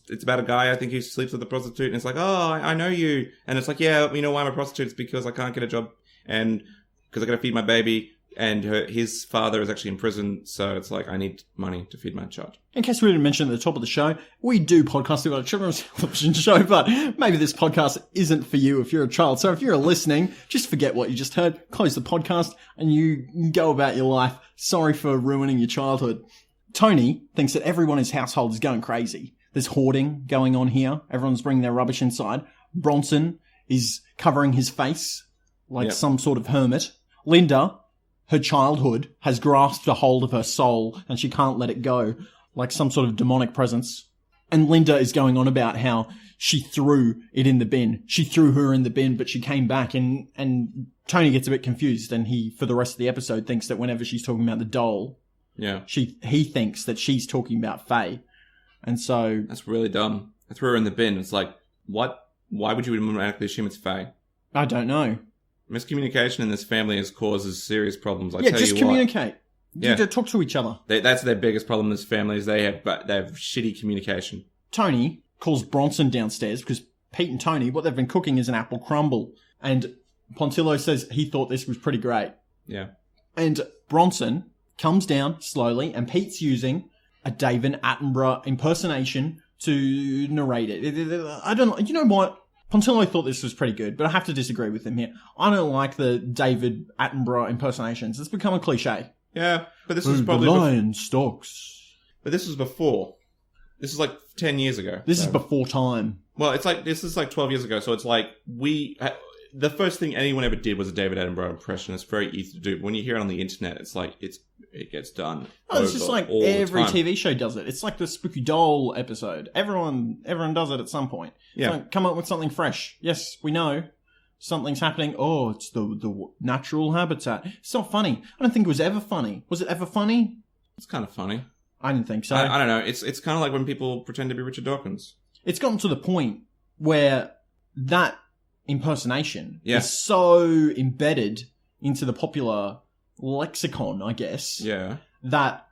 it's about a guy, I think, who sleeps with a prostitute, and it's like, oh, I know you. And it's like, yeah, you know why I'm a prostitute? It's because I can't get a job, and because I got to feed my baby, and his father is actually in prison, so it's like, I need money to feed my child. In case we didn't mention at the top of the show, we do podcasts about a children's television show, but maybe this podcast isn't for you if you're a child. So if you're listening, just forget what you just heard, close the podcast, and you go about your life. Sorry for ruining your childhood. Tony thinks that everyone in his household is going crazy. There's hoarding going on here. Everyone's bringing their rubbish inside. Bronson is covering his face like some sort of hermit. Linda, her childhood has grasped a hold of her soul and she can't let it go, like some sort of demonic presence. And Linda is going on about how she threw it in the bin. She threw her in the bin, but she came back, and Tony gets a bit confused, and he, for the rest of the episode, thinks that whenever she's talking about the doll, he thinks that she's talking about Faye. And so... That's really dumb. I threw her in the bin. It's like, what? Why would you automatically assume it's Faye? I don't know. Miscommunication in this family causes serious problems. Just communicate. Yeah, talk to each other. That's their biggest problem in this family is they have shitty communication. Tony calls Bronson downstairs because Pete and Tony, what they've been cooking is an apple crumble. And Pontillo says he thought this was pretty great. Yeah. And Bronson comes down slowly, and Pete's using a David Attenborough impersonation to narrate it. I don't know. You know what? Pontillo thought this was pretty good, but I have to disagree with him here. I don't like the David Attenborough impersonations. It's become a cliche. Yeah, but this was probably... The lion stalks. But this was before. This is like 10 years ago. This is before time. Well, this is like 12 years ago, so it's like the first thing anyone ever did was a David Attenborough impression. It's very easy to do. But when you hear it on the internet, it's like it gets done. Oh, it's just like every TV show does it. It's like the Spooky Doll episode. Everyone does it at some point. Yeah. So come up with something fresh. Yes, we know something's happening. Oh, it's the natural habitat. It's not funny. I don't think it was ever funny. Was it ever funny? It's kind of funny. I didn't think so. I don't know. It's kind of like when people pretend to be Richard Dawkins. It's gotten to the point where that impersonation is so embedded into the popular lexicon, I guess, that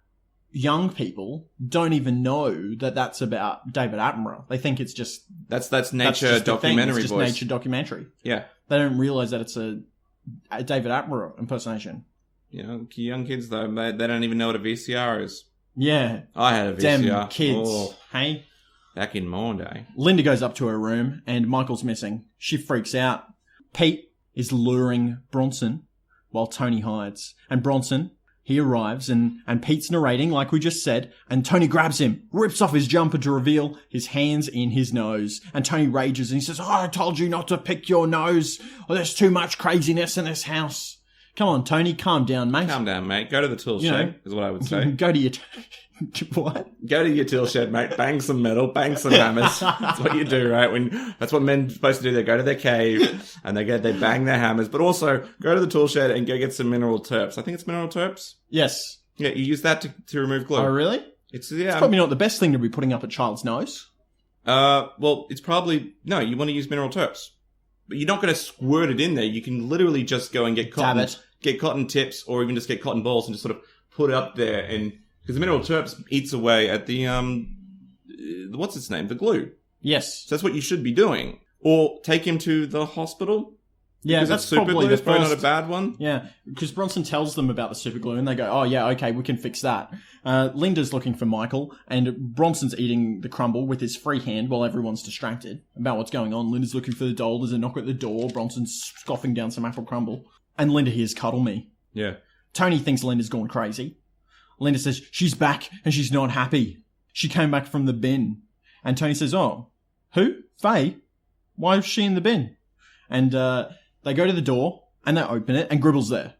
young people don't even know that that's about David Attenborough. They think it's just... That's nature documentary voice. It's just nature documentary. Yeah. They don't realise that it's a David Attenborough impersonation. You know, young kids, though, they don't even know what a VCR is. Yeah. I had a VCR. Damn kids. Oh, hey? Back in my day. Linda goes up to her room and Michael's missing. She freaks out. Pete is luring Bronson while Tony hides. And Bronson, he arrives and Pete's narrating like we just said, and Tony grabs him, rips off his jumper to reveal his hands in his nose. And Tony rages and he says, I told you not to pick your nose. Oh, there's too much craziness in this house. Come on, Tony, calm down, mate. Calm down, mate. Go to the tool shed, is what I would say. Go to your... What? Go to your tool shed, mate. Bang some metal, bang some hammers. That's what you do, right? That's what men are supposed to do. They go to their cave and they bang their hammers. But also, go to the tool shed and go get some mineral terps. I think it's mineral terps. Yes. Yeah, you use that to remove glue. Oh, really? It's probably not the best thing to be putting up a child's nose. Well, it's probably... No, you want to use mineral terps. But you're not going to squirt it in there. You can literally just go and get cotton tips, or even just get cotton balls and just sort of put it up there. And because the mineral terps eats away at the what's its name, the glue. Yes, so that's what you should be doing. Or take him to the hospital. Yeah, because that's it's super probably glue. the It's probably not first- a bad one. Yeah, because Bronson tells them about the super glue and they go, oh yeah, okay, we can fix that. Linda's looking for Michael and Bronson's eating the crumble with his free hand while everyone's distracted about what's going on. Linda's looking for the doll. There's a knock at the door. Bronson's scoffing down some apple crumble. And Linda hears Cuddle Me. Yeah. Tony thinks Linda's gone crazy. Linda says she's back and she's not happy. She came back from the bin. And Tony says, oh, who? Faye? Why is she in the bin? And they go to the door and they open it and Gribble's there.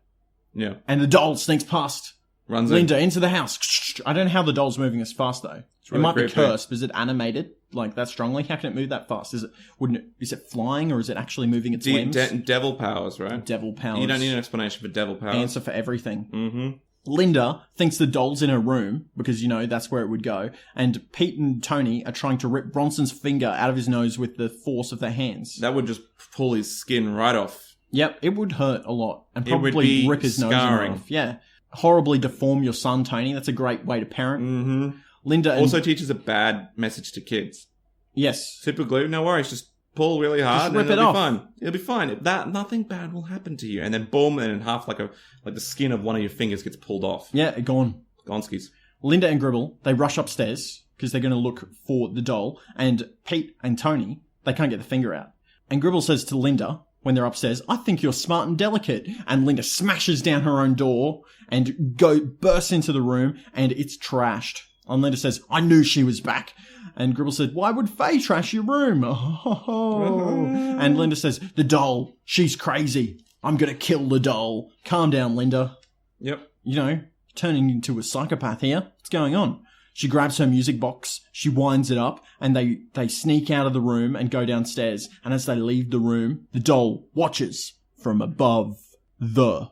Yeah. And the doll sneaks past Runs Linda into the house. I don't know how the doll's moving as fast though. Really it might creepy. be cursed, but is it animated like that strongly? How can it move that fast? Is it flying or is it actually moving its limbs? Devil powers, right? Devil powers. You don't need an explanation for devil powers. Answer for everything. Mm-hmm. Linda thinks the doll's in her room because, you know, that's where it would go. And Pete and Tony are trying to rip Bronson's finger out of his nose with the force of their hands. That would just pull his skin right off. Yep, it would hurt a lot. And It would probably be rip his scarring. nose off. Yeah. Horribly deform your son, Tony. That's a great way to parent. Mm-hmm. Linda and... Also teaches a bad message to kids. Yes. Super glue, no worries, just pull really hard Just rip and it it'll off. be fine. It'll be fine. Nothing bad will happen to you. And then boom, and in half like the skin of one of your fingers gets pulled off. Yeah, gone. Gonskis. Linda and Gribble, they rush upstairs because they're going to look for the doll. And Pete and Tony, they can't get the finger out. And Gribble says to Linda, when they're upstairs, I think you're smart and delicate. And Linda smashes down her own door and bursts into the room and it's trashed. And Linda says, I knew she was back. And Gribble said, why would Faye trash your room? Oh. And Linda says, the doll, she's crazy. I'm going to kill the doll. Calm down, Linda. Yep. You know, turning into a psychopath here. What's going on? She grabs her music box, she winds it up, and they sneak out of the room and go downstairs. And as they leave the room, the doll watches from above the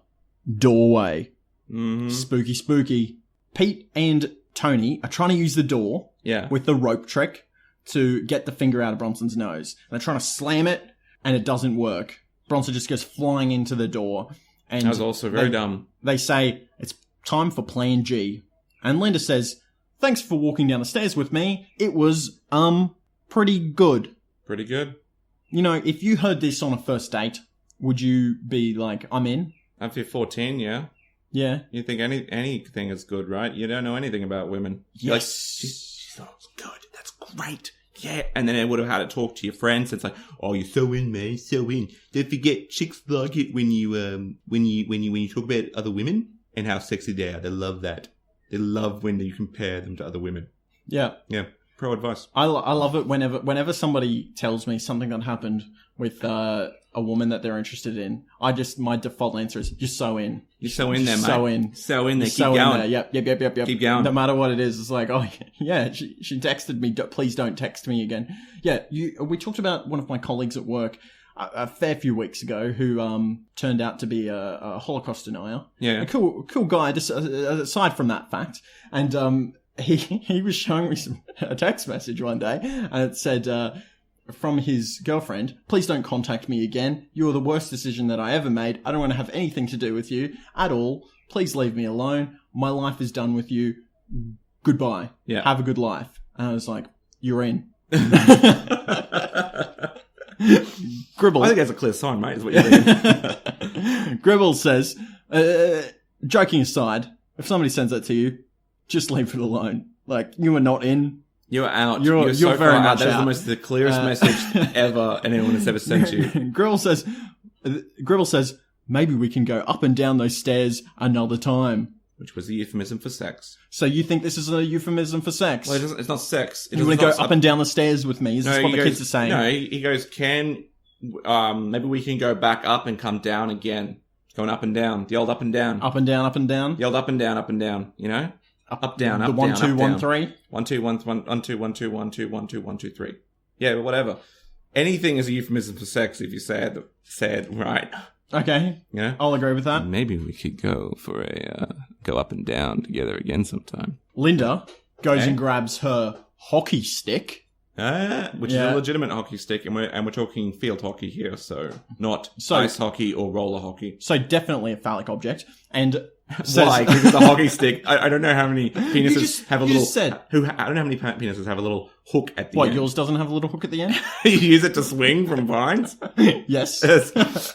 doorway. Mm-hmm. Spooky, spooky. Pete and Tony are trying to use the door with the rope trick to get the finger out of Bronson's nose. And they're trying to slam it, and it doesn't work. Bronson just goes flying into the door. And that was also very dumb. They say, it's time for Plan G. And Linda says, thanks for walking down the stairs with me. It was, pretty good. Pretty good. You know, if you heard this on a first date, would you be like, I'm in? After you're 14, yeah. Yeah. You think anything is good, right? You don't know anything about women. Yes. You're like, she's so good. That's great. Yeah. And then it would have had to talk to your friends. It's like, oh, you're so in, man. So in. Don't forget, chicks like it when you talk about other women and how sexy they are. They love that. They love when you compare them to other women. Yeah. Yeah. Pro advice. I love it whenever somebody tells me something that happened with a woman that they're interested in. My default answer is, you're so in. You're so in there, mate. So in. So in there. Keep So going. in there. Yep. Keep going. No matter what it is, it's like, oh, yeah, she texted me, please don't text me again. Yeah, we talked about one of my colleagues at work a fair few weeks ago who turned out to be a Holocaust denier. Yeah. A cool guy, aside from that fact. And he was showing me a text message one day, and it said, from his girlfriend, please don't contact me again. You're the worst decision that I ever made. I don't want to have anything to do with you at all. Please leave me alone. My life is done with you. Goodbye. Yeah. Have a good life. And I was like, you're in. Gribble. I think that's a clear sign, mate, is what you're doing. Gribble says, joking aside, if somebody sends that to you, just leave it alone. Like, you are not in. You're out. You're so very far much That out. is the clearest message ever anyone has ever sent you. Gribble says, maybe we can go up and down those stairs another time. Which was the euphemism for sex. So you think this is a euphemism for sex? Well, it's not sex. You want to go up and down the stairs with me? Is this what the kids are saying? No, he goes, maybe we can go back up and come down again. Going up and down. The old up and down. Up and down, up and down? The old up and down, you know? Up, down, the up, 1, down, 2, up, 1, down. 3? 1, 2, 1, 1, 1, 2, 1, 2, 1, 2, 1, 2, 1, 2, 3. Yeah, but whatever. Anything is a euphemism for sex if you say it right. Okay. Yeah. I'll agree with that. Maybe we could go for go up and down together again sometime. Linda goes and grabs her hockey stick. Which is a legitimate hockey stick, and we're talking field hockey here, so not ice hockey or roller hockey. So definitely a phallic object. And Why? Because it's a hockey stick. I don't know how many penises have a little. I don't know how many penises have a little hook at the end. What, yours doesn't have a little hook at the end? You use it to swing from vines? Yes.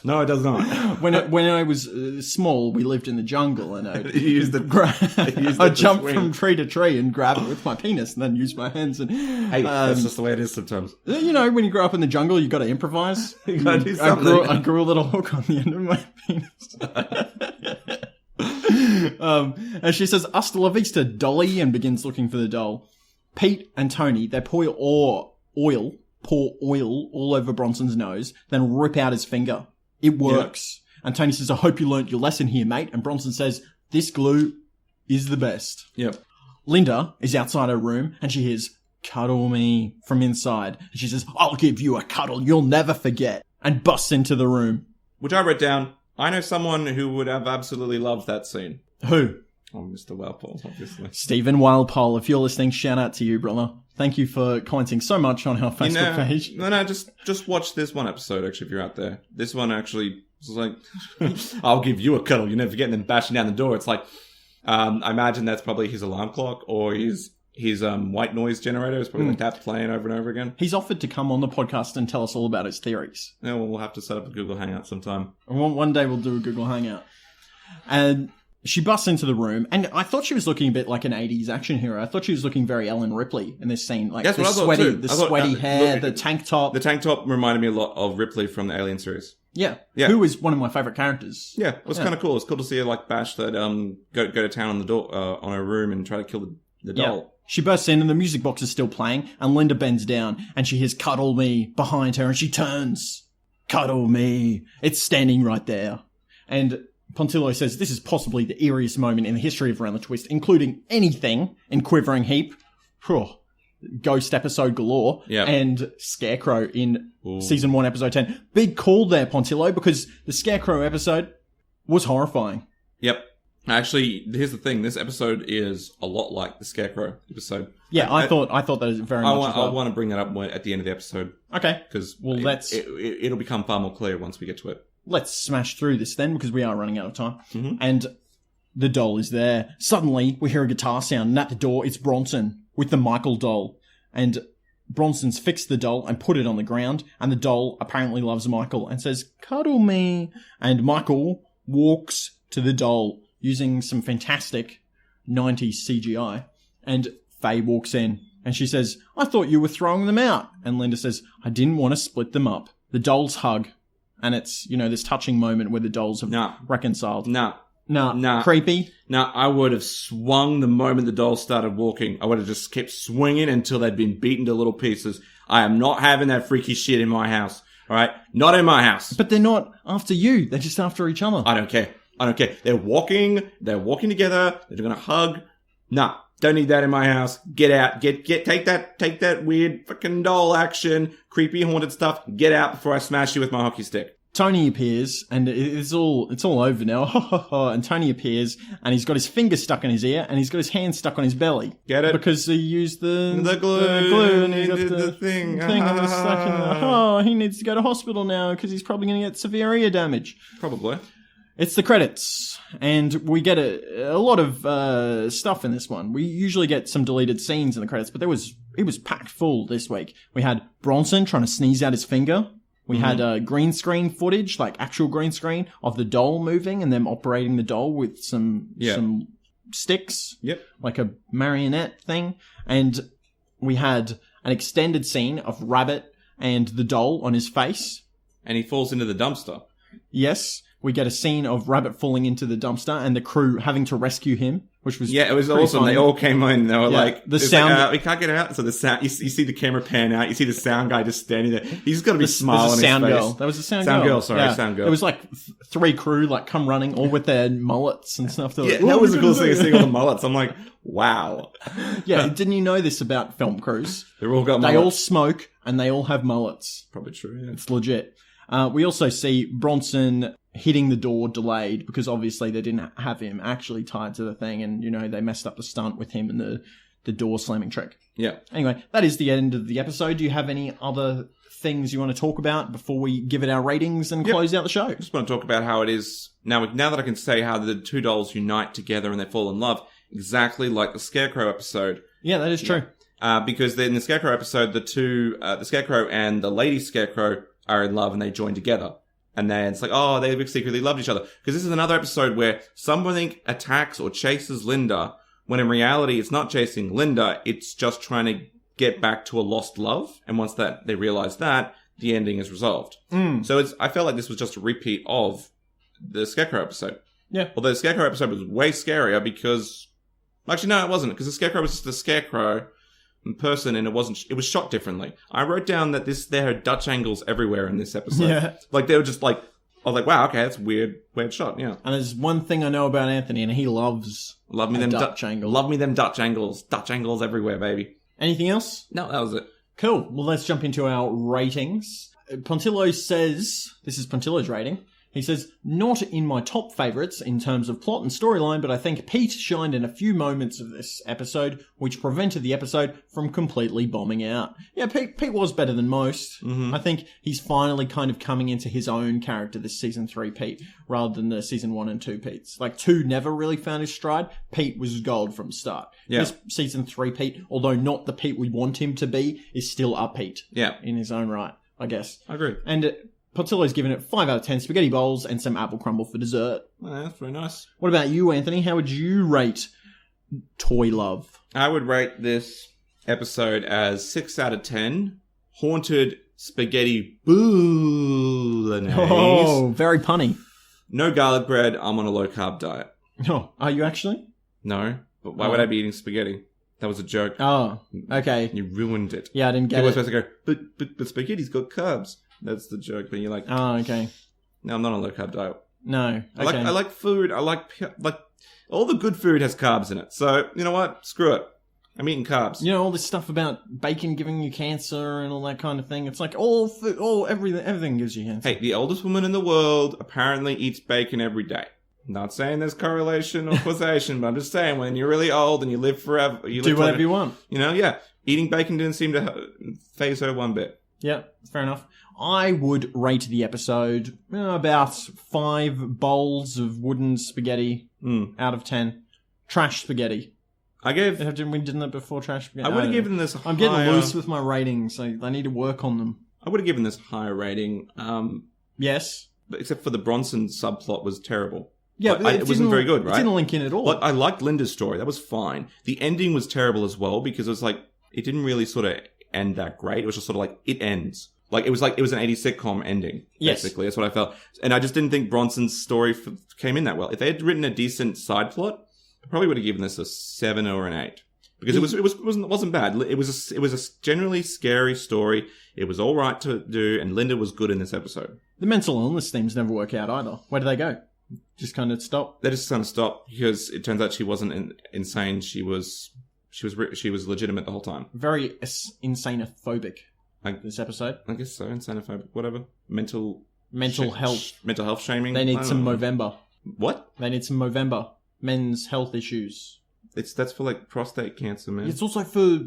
No, it does not. When I was small, we lived in the jungle, and I'd jump from tree to tree and grab it with my penis, and then use my hands. And hey, that's just the way it is sometimes. You know, when you grow up in the jungle, you got to improvise. You got to do something. I grew a little hook on the end of my penis. And she says, "Hasta la vista, Dolly," and begins looking for the doll. Pete and Tony, they pour oil all over Bronson's nose, then rip out his finger. It works. Yeah. And Tony says, "I hope you learnt your lesson here, mate." And Bronson says, "This glue is the best." Yep. Linda is outside her room, and she hears, "Cuddle me," from inside. And she says, "I'll give you a cuddle you'll never forget," and busts into the room. Which I wrote down. I know someone who would have absolutely loved that scene. Who? Oh, Mr. Walpole, obviously. Stephen Walpole, if you're listening, shout out to you, brother. Thank you for commenting so much on our Facebook page. No, just watch this one episode, actually, if you're out there. This one actually was like, "I'll give you a cuddle, you never forget," and then bashing down the door. It's like, I imagine that's probably his alarm clock or his white noise generator. It's probably like that playing over and over again. He's offered to come on the podcast and tell us all about his theories. Yeah, well, we'll have to set up a Google Hangout sometime. One day we'll do a Google Hangout. And she busts into the room, and I thought she was looking a bit like an 80s action hero. I thought she was looking very Ellen Ripley in this scene. Like that's what I thought too. The sweaty hair, the tank top. The tank top reminded me a lot of Ripley from the Alien series. Yeah. Who was one of my favourite characters. Yeah, it was kind of cool. It's cool to see her like bash that, go to town on the door, on her room and try to kill the doll. Yeah. She bursts in and the music box is still playing, and Linda bends down and she hears "Cuddle Me" behind her, and she turns. "Cuddle me." It's standing right there. And Pontillo says this is possibly the eeriest moment in the history of Round the Twist, including anything in Quivering Heap. Ghost episode galore. Yep. And Scarecrow in season 1, episode 10. Big call there, Pontillo, because the Scarecrow episode was horrifying. Yep. Actually, here's the thing. This episode is a lot like the Scarecrow episode. Yeah, I thought that was very much as well. I want to bring that up at the end of the episode. Okay. Because it'll become far more clear once we get to it. Let's smash through this then, because we are running out of time. Mm-hmm. And the doll is there. Suddenly, we hear a guitar sound, and at the door, it's Bronson with the Michael doll. And Bronson's fixed the doll and put it on the ground, and the doll apparently loves Michael and says, "Cuddle me." And Michael walks to the doll using some fantastic 90s CGI. And Faye walks in, and she says, "I thought you were throwing them out." And Linda says, "I didn't want to split them up." The dolls hug. And it's, this touching moment where the dolls have reconciled. No. Creepy? No, I would have swung the moment the dolls started walking. I would have just kept swinging until they'd been beaten to little pieces. I am not having that freaky shit in my house. All right? Not in my house. But they're not after you. They're just after each other. I don't care. They're walking together. They're going to hug. Nah. Don't need that in my house. Get out. Take that weird fucking doll action, creepy haunted stuff. Get out before I smash you with my hockey stick. Tony appears, and it's all over now. And Tony appears, and he's got his finger stuck in his ear, and he's got his hand stuck on his belly. Get it? Because he used the glue, and he got the thing. And it's stuck in he needs to go to hospital now because he's probably going to get severe ear damage. Probably. It's the credits, and we get a lot of stuff in this one. We usually get some deleted scenes in the credits, but it was packed full this week. We had Bronson trying to sneeze out his finger. We had green screen footage, like actual green screen, of the doll moving and them operating the doll with some sticks. Yep. Like a marionette thing. And we had an extended scene of Rabbit and the doll on his face. And he falls into the dumpster. Yes. We get a scene of Rabbit falling into the dumpster and the crew having to rescue him, which was it was awesome. Funny. They all came in. They were like, the sound. We can't get out. So the sound. You see the camera pan out. You see the sound guy just standing there. He's got to be smiling. There's a sound his face. girl. That was a sound girl. Sound girl. It was like 3 crew come running all with their mullets and stuff. Yeah, that was the coolest thing. Seeing all the mullets. I'm like, wow. Yeah, didn't you know this about film crews? They all all smoke and they all have mullets. Probably true. Yeah. It's legit. We also see Bronson hitting the door delayed because obviously they didn't have him actually tied to the thing, and they messed up the stunt with him and the door slamming trick. Yeah. Anyway, that is the end of the episode. Do you have any other things you want to talk about before we give it our ratings and close out the show? I just want to talk about how it is now that I can say how the two dolls unite together and they fall in love, exactly like the Scarecrow episode. Yeah, that is true. Because in the Scarecrow episode, the Scarecrow and the Lady Scarecrow are in love and they join together. And then it's like, oh, they secretly loved each other. Because this is another episode where somebody attacks or chases Linda, when in reality it's not chasing Linda, it's just trying to get back to a lost love. And once that they realize that, the ending is resolved. So I felt like this was just a repeat of the Scarecrow episode. Yeah. Although the Scarecrow episode was way scarier because... Actually, no, it wasn't. Because the Scarecrow was just a Scarecrow in person and it was shot differently. I wrote down that there are Dutch angles everywhere in this episode. Yeah. Like, they were just like... I was like, wow, okay, that's weird shot, yeah. And there's one thing I know about Anthony, and he loves Dutch angles. Love me them Dutch angles. Dutch angles everywhere, baby. Anything else? No, that was it. Cool. Well, let's jump into our ratings. Pontillo says, this is Pontillo's rating. He says, not in my top favourites in terms of plot and storyline, but I think Pete shined in a few moments of this episode, which prevented the episode from completely bombing out. Yeah, Pete was better than most. Mm-hmm. I think he's finally kind of coming into his own character, this season 3 Pete, rather than the season 1 and 2 Petes. Like, 2 never really found his stride. Pete was gold from start. Yeah. This season 3 Pete, although not the Pete we want him to be, is still a Pete. Yeah. In his own right, I guess. I agree. And Portillo's given it 5 out of 10 spaghetti bowls and some apple crumble for dessert. Yeah, that's very nice. What about you, Anthony? How would you rate Toy Love? I would rate this episode as 6 out of 10. Haunted spaghetti bolognese. Oh, very punny. No garlic bread. I'm on a low-carb diet. Oh, are you actually? No. But why would I be eating spaghetti? That was a joke. Oh, okay. You ruined it. Yeah, I didn't get it. You were supposed to go, but spaghetti's got carbs. That's the joke. But you're like, oh, okay. No, I'm not on a low-carb diet. No. Okay. I like food. I like all the good food has carbs in it. So, you know what? Screw it. I'm eating carbs. You know, all this stuff about bacon giving you cancer and all that kind of thing. It's like everything gives you cancer. Hey, the oldest woman in the world apparently eats bacon every day. Not saying there's correlation or causation, but I'm just saying when you're really old and you live forever, you do whatever you want. You know, yeah. Eating bacon didn't seem to phase her one bit. Yeah, fair enough. I would rate the episode about 5 bowls of wooden spaghetti out of 10. Trash spaghetti. We did that before trash spaghetti. I would have given this I'm getting loose with my ratings. I need to work on them. I would have given this higher rating. Yes. Except for the Bronson subplot was terrible. Yeah, it wasn't very good, right? It didn't link in at all. I liked Linda's story. That was fine. The ending was terrible as well because it was like, it didn't really sort of end that great. It was just sort of like, it ends. It was an 80s sitcom ending, basically. Yes. That's what I felt. And I just didn't think Bronson's story came in that well. If they had written a decent side plot, I probably would have given this a 7 or an 8. Because it wasn't bad. It was a generally scary story. It was all right to do, and Linda was good in this episode. The mental illness themes never work out either. Where do they go? Just kind of stop? They just kind of stopped because it turns out she wasn't insane. She was legitimate the whole time. Very insanophobic. This episode. I guess so. Insanophobic. Whatever. Mental health. Mental health shaming. They need some Movember. What? They need some Movember. Men's health issues. That's for prostate cancer, man. It's also for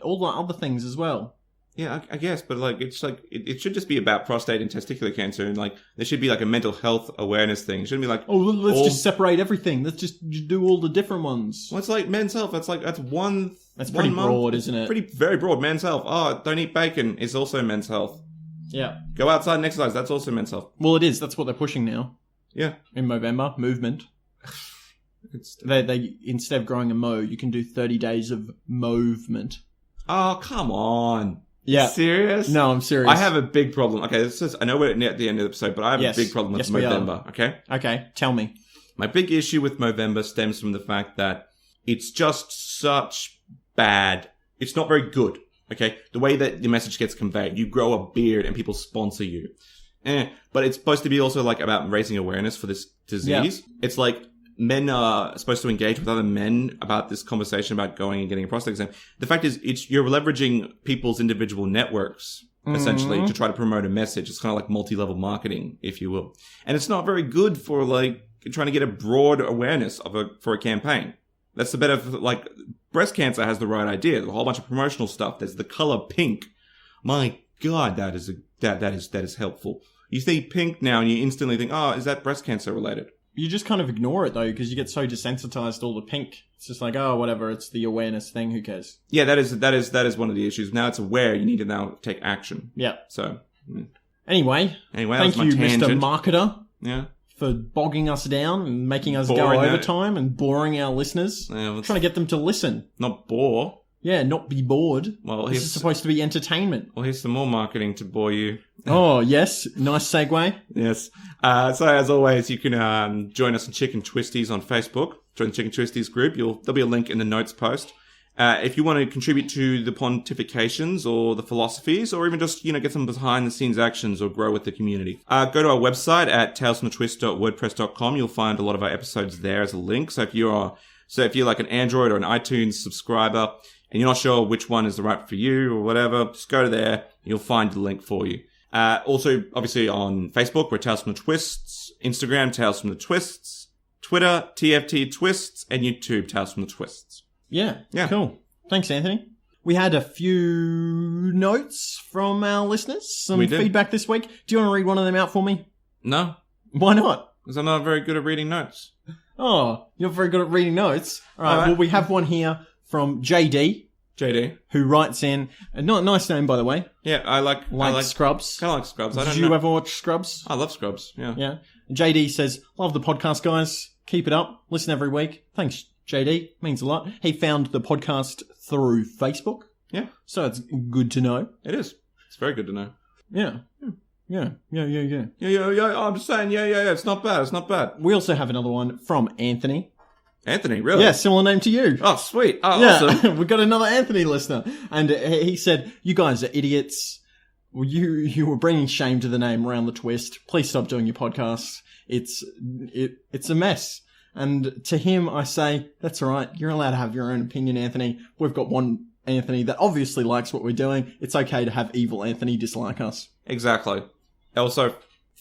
all the other things as well. Yeah, I guess, but it should just be about prostate and testicular cancer, and there should be a mental health awareness thing. It shouldn't be let's just separate everything. Let's just do all the different ones. Well, it's like men's health. That's one. That's pretty broad, isn't it? Very broad. Men's health. Oh, don't eat bacon is also men's health. Yeah. Go outside and exercise. That's also men's health. Well, it is. That's what they're pushing now. Yeah. In Movember, movement. They instead of growing a mow, you can do 30 days of movement. Oh, come on. Yeah. Serious? No, I'm serious. I have a big problem. Okay, I know we're at the end of the episode, but I have a big problem with Movember, okay? Okay, tell me. My big issue with Movember stems from the fact that it's just such bad. It's not very good, okay? The way that the message gets conveyed. You grow a beard and people sponsor you. But it's supposed to be also about raising awareness for this disease. Yeah. It's men are supposed to engage with other men about this conversation about going and getting a prostate exam. The fact is, you're leveraging people's individual networks, essentially, to try to promote a message. It's kind of like multi-level marketing, if you will. And it's not very good for, trying to get a broad awareness for a campaign. That's the better, like, breast cancer has the right idea. There's a whole bunch of promotional stuff. There's the color pink. My God, that is helpful. You see pink now and you instantly think, oh, is that breast cancer related? You just kind of ignore it, though, because you get so desensitized to all the pink. It's just like, oh, whatever, it's the awareness thing, who cares? Yeah, that is one of the issues. Now it's aware, you need to now take action. Yeah. So, Anyway, thank you, tangent. Mr. Marketer, Yeah. for bogging us down and making us Boring, go overtime and boring our listeners. Yeah, Trying to get them to listen. not bore. Yeah, not be bored. Well, this is supposed to be entertainment. Well, here's some more marketing to bore you. Oh, yes. Nice segue. Yes. So as always, you can join us on Chicken Twisties on Facebook. Join the Chicken Twisties group. There'll be a link in the notes post. If you want to contribute to the pontifications or the philosophies, or even just, get some behind the scenes actions or grow with the community, go to our website at talesfromthetwist.wordpress.com. You'll find a lot of our episodes there as a link. So if you're like an Android or an iTunes subscriber and you're not sure which one is the right for you or whatever, just go to there. You'll find the link for you. Also, obviously on Facebook, we're Tales from the Twists, Instagram, Tales from the Twists, Twitter, TFT Twists, and YouTube, Tales from the Twists. Yeah, cool. Thanks, Anthony. We had a few notes from our listeners, some feedback this week. Do you want to read one of them out for me? No. Why not? Because I'm not very good at reading notes. Oh, you're very good at reading notes. All right, well, we have one here from JD, who writes in, a nice name, by the way. Yeah, I like Scrubs. Kind of like Scrubs. Did you ever watch Scrubs? I love Scrubs, yeah. Yeah. JD says, love the podcast, guys. Keep it up. Listen every week. Thanks, JD. Means a lot. He found the podcast through Facebook. Yeah. So it's good to know. It is. It's very good to know. Yeah. Yeah. I'm just saying, yeah. It's not bad. We also have another one from Anthony. Anthony, really? Yeah, similar name to you. Oh, sweet. Oh, yeah. Awesome. We got another Anthony listener. And he said, you guys are idiots. Well, you were bringing shame to the name Around the Twist. Please stop doing your podcasts. It's a mess. And to him, I say, that's all right. You're allowed to have your own opinion, Anthony. We've got one Anthony that obviously likes what we're doing. It's okay to have evil Anthony dislike us. Exactly. Also,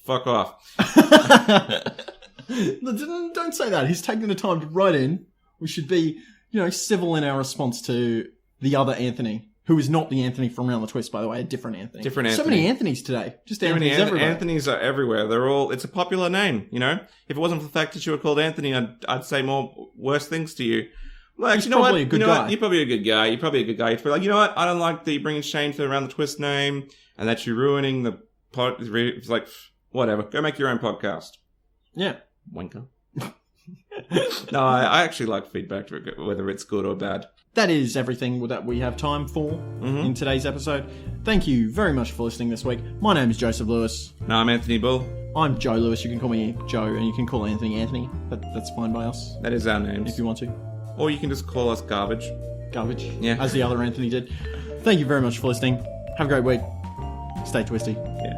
fuck off. Don't say that. He's taking the time to write in. We should be, civil in our response to the other Anthony, who is not the Anthony from Around the Twist, by the way, a different Anthony. So many Anthonys today. Just Anthony's everywhere. Anthony's are everywhere. It's a popular name, If it wasn't for the fact that you were called Anthony, I'd say more worse things to you. Well, actually, He's probably a good guy. You're probably a good guy. You'd be like, you know what? I don't like that you're bringing shame to the Around the Twist name and that you're ruining the pod. It's like, whatever. Go make your own podcast. Yeah. Wanker. No, I actually like feedback, whether it's good or bad. That is everything that we have time for in today's episode. Thank you very much for listening this week. My name is Joseph Lewis. No, I'm Anthony Bull. I'm Joe Lewis. You can call me Joe, and you can call Anthony Anthony. That's fine by us. That is our names. If you want to. Or you can just call us Garbage. Garbage. Yeah. As the other Anthony did. Thank you very much for listening. Have a great week. Stay twisty. Yeah.